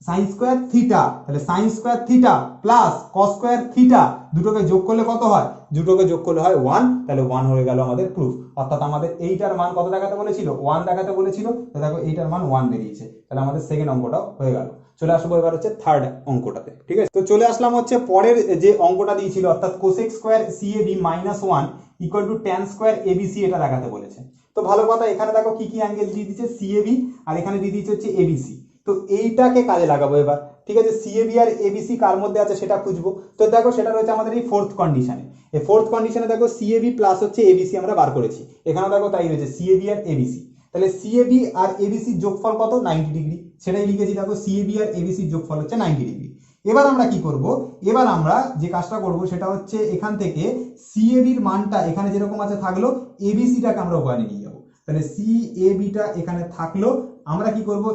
sine square theta, তাহলে sine square theta plus cos square theta দুটোকে যোগ করলে কত হয়, দুটোকে যোগ করলে হয় 1, তাহলে 1 হয়ে গেল আমাদের প্রুফ। অর্থাৎ আমাদের এইটার মান কত দেখাতে বলেছিল, 1 দেখাতে বলেছিল, তো দেখো এইটার মান 1 বেরিয়েছে, তাহলে আমাদের সেকেন্ড অঙ্কটাও হয়ে গেল। চলে আসবো এবার হচ্ছে থার্ড অঙ্কটাতে, ঠিক আছে। তো চলে আসলাম হচ্ছে পরের যে অঙ্কটা দিয়েছিল, অর্থাৎ cosec square CAB minus 1 equal two tan square ABC, এটা দেখাতে বলেছে। তো ভালো কথা, এখানে দেখো কি কি অ্যাঙ্গেল দিয়ে দিচ্ছে, সিএবি, আর এখানে দিয়ে দিচ্ছে হচ্ছে এবিসি। তো এইটাকে কাজে লাগাবো এবার, ঠিক আছে। সিএবি আর এবিসি কার মধ্যে আছে সেটা খুঁজবো। তো দেখো সেটা রয়েছে আমাদের এই ফোর্থ কন্ডিশনে। এই ফোর্থ কন্ডিশনে দেখো সিএবি প্লাস হচ্ছে এবিসি আমরা বার করেছি, এখানে দেখো তাই রয়েছে সিএবি আর এবিসি। তাহলে সিএবি আর এবিসির যোগফল কত, 90°, সেটাই লিখেছি। দেখো সিএবি আর এবিসির যোগফল হচ্ছে 90°। এবার আমরা কি করব, এবার আমরা যে কাজটা করব সেটা হচ্ছে এখান থেকে সিএবির মানটা এখানে যেরকম আছে থাকলো, এবিসিটাকে আমরা ওখানে নিয়ে যাবো। তাহলে সিএবিটা এখানে থাকলো, আমরা কি করব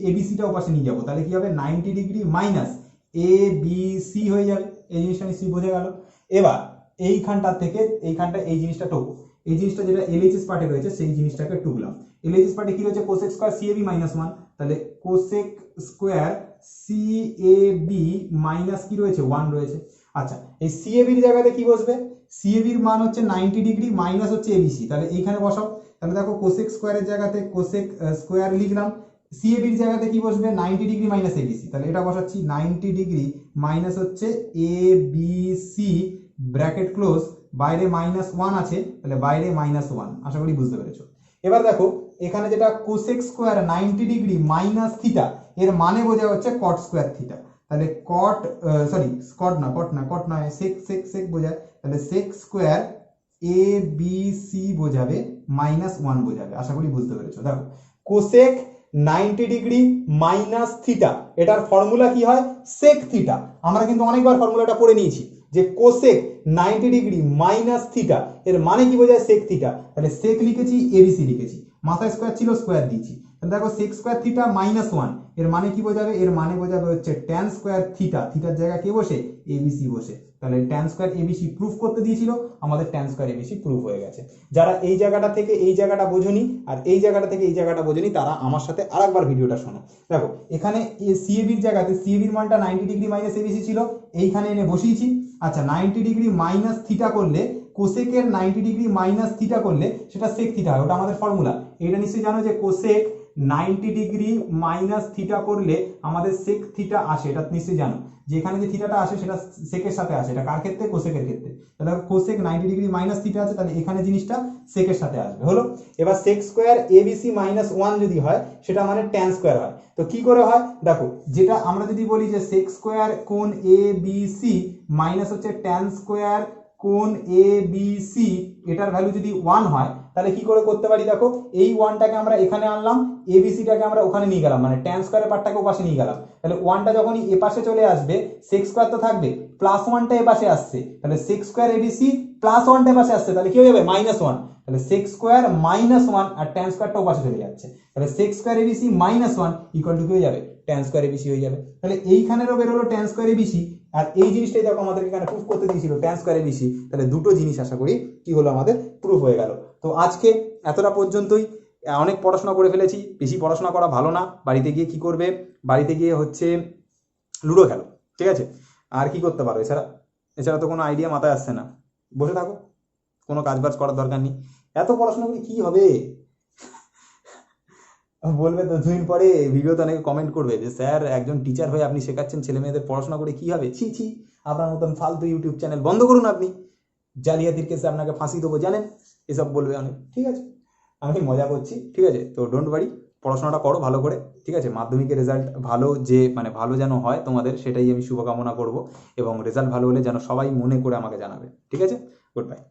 এবিসিটা ওপাশে নিয়ে যাবো, তাহলে কি হবে 90° মাইনাস এবিসি হয়ে যাবে। এই জিনিসটা নিশ্চয়ই বোঝা গেল। এবার এইখানটা থেকে এইখানটা এই জিনিসটা টুকবো, এই জিনিসটা যেটা এলএইচএস পার্টে রয়েছে সেই জিনিসটাকে টুকলাম। এলএইচএস পার্টে কি রয়েছে, কোসেক স্কয়ার সিএবি মাইনাস 1, তাহলে কোসেক স্কয়ার সিএবি মাইনাস কি রয়েছে, 1 রয়েছে। আচ্ছা, এই সিএবির জায়গাতে কি বসবে, সিএবির মান হচ্ছে 90° মাইনাস হচ্ছে এবিসি, তাহলে এইখানে বসাও। তাহলে দেখো কোসেক স্কয়ারের জায়গাতে কোসেক স্কয়ার লিখলাম, সিএবির জায়গাতে কি বসবে, 90° মাইনাস এবিসি, তাহলে এটা বসাচ্ছি 90° মাইনাস হচ্ছে এবিসি ব্র্যাকেট ক্লোজ, বাইরে -1 আছে, তাহলে বাইরে -1। আশা করি বুঝতে পেরেছো। এবার দেখো এখানে যেটা কোসেক স্কোয়ার 90° মাইনাস থিটা, এর মানে বোঝা হচ্ছে কট স্কোয়ার থিটা, তাহলে কট সরি কট নয় সেক বোঝায়, তাহলে sec square A B C বোঝাবে -1 বোঝাবে। আশা করি বুঝতে পেরেছো। দেখো কোসেক 90° মাইনাস থিটা, এটার ফর্মুলা কি হয়, সেক থিটা। আমরা কিন্তু অনেকবার ফর্মুলাটা পড়ে নিয়েছি যে কোসেক 90° মাইনাস থিটা এর মানে কি বোঝায়, সেক থিটা। তাহলে সেক লিখেছি, এবিসি লিখেছি, মাথায় স্কোয়ার ছিল স্কোয়ার দিয়েছি। তাহলে দেখো সেক স্কোয়ার থিটা -1 এর মানে কি বোঝাবে, এর মানে বোঝাবে হচ্ছে ট্যান স্কোয়ার থিটা, থিটার জায়গায় কে বসে, এবিসি বসে। তাহলে ট্যান স্কোয়ার এবিসি প্রুফ করতে দিয়েছিল, আমাদের ট্যান স্কোয়ার এবিসি প্রুফ হয়ে গেছে। যারা এই জায়গাটা থেকে এই জায়গাটা বোঝনি আর এই জায়গাটা থেকে এই জায়গাটা বোঝনি, তারা আমার সাথে আরেকবার ভিডিওটা শোনো। দেখো এখানে সিএবির জায়গাতে সিএবির মানটা 90° মাইনাস এবিসি ছিল, এইখানে এনে বসিয়েছি। আচ্ছা 90° মাইনাস থিটা করলে, কোসেকের 90° মাইনাস থিটা করলে সেটা সেক থিটা হয়, ওটা আমাদের ফর্মুলা। এটা নিশ্চয়ই জানো যে কোসেক 90° মাইনাস থিটা করলে আমাদের সেক থিটা আসে, এটা নিশ্চয়ই জানো যে এখানে যে থিটাটা আসে সেটা সেকের সাথে আসে। এটা কার ক্ষেত্রে, কোসেকের ক্ষেত্রে। তাহলে কোসেক 90° মাইনাস থিটা আছে, তাহলে এখানে জিনিসটা সেকের সাথে আসবে, হলো। এবার সেক স্কোয়ার এবিসি -1 যদি হয় সেটা মানে ট্যান স্কোয়ার হয়। তো কি করে হয় দেখো, যেটা আমরা যদি বলি যে সেক স্কোয়ার কোণ এ বি সি মাইনাস হচ্ছে ট্যান স্কোয়ার কোণ এ বি সি, এটার ভ্যালু যদি 1 হয় তাহলে কি করে করতে পারি, দেখো এই 1টাকে আমরা এখানে আনলাম, এবিসিটাকে আমরা ওখানে নিয়ে গেলাম, মানে ট্যান স্কোয়ারের পার্টটাকে ওপাশে নিয়ে গেলাম। তাহলে 1টা যখনই এ পাশে চলে আসবে, সেক স্কোয়ার তো থাকবে, +1টা এ পাশে আসছে, তাহলে সেক স্কোয়ার এবিসি +1টা এ পাশে আসছে, তাহলে কি হয়ে যাবে, -1। তাহলে সেক স্কোয়ার -1 আর ট্যান স্কোয়ারটা ওপাশে চলে যাচ্ছে, তাহলে sec square ABC -1 equal to কি হয়ে যাবে, ট্যান স্কোয়ার এবিসি হয়ে যাবে। তাহলে এইখানেরও বেরোলো ট্যান স্কোয়ার এবিসি, আর এই জিনিসটাই দেখো আমাদের এখানে প্রুফ করতে দিয়েছিল ট্যান স্কোয়ার এবিসি। তাহলে দুটো জিনিস আশা করি কি হলো, আমাদের প্রুফ হয়ে গেল। তো আজকে এতটা পর্যন্তই। অনেক পড়াশোনা করে ফেলেছি, বেশি পড়াশোনা করা ভালো না। বাড়িতে গিয়ে কি করবে, বাড়িতে গিয়ে হচ্ছে লুডো খেলো, ঠিক আছে। আর কি করতে পারো এছাড়া তো কোনো আইডিয়া মাথায় আসছে না। বসে থাকো, কোনো কাজ বাজ করার দরকার নেই। এত পড়াশোনা করে কি হবে, বলবে তো দুদিন পরে ভিডিওতে অনেকে কমেন্ট করবে যে স্যার একজন টিচার হয়ে আপনি শেখাচ্ছেন ছেলে মেয়েদের পড়াশোনা করে কি হবে, ছি ছি, আপনার মতন ফালতু ইউটিউব চ্যানেল বন্ধ করুন, আপনি জালিয়াতির কেসে আপনাকে ফাঁসি দেবো জানেন, এসব বলবে অনেক। ঠিক আছে, আমি মজা করছি, ঠিক আছে। তো ডোন্ট ওয়ারি, পড়াশোনাটা করো ভালো করে, ঠিক আছে। মাধ্যমিকের রেজাল্ট ভালো, যে মানে ভালো যেন হয় তোমাদের, সেটাই আমি শুভকামনা করব। এবং রেজাল্ট ভালো হলে যেন সবাই মনে করে আমাকে জানাবে, ঠিক আছে। Good bye.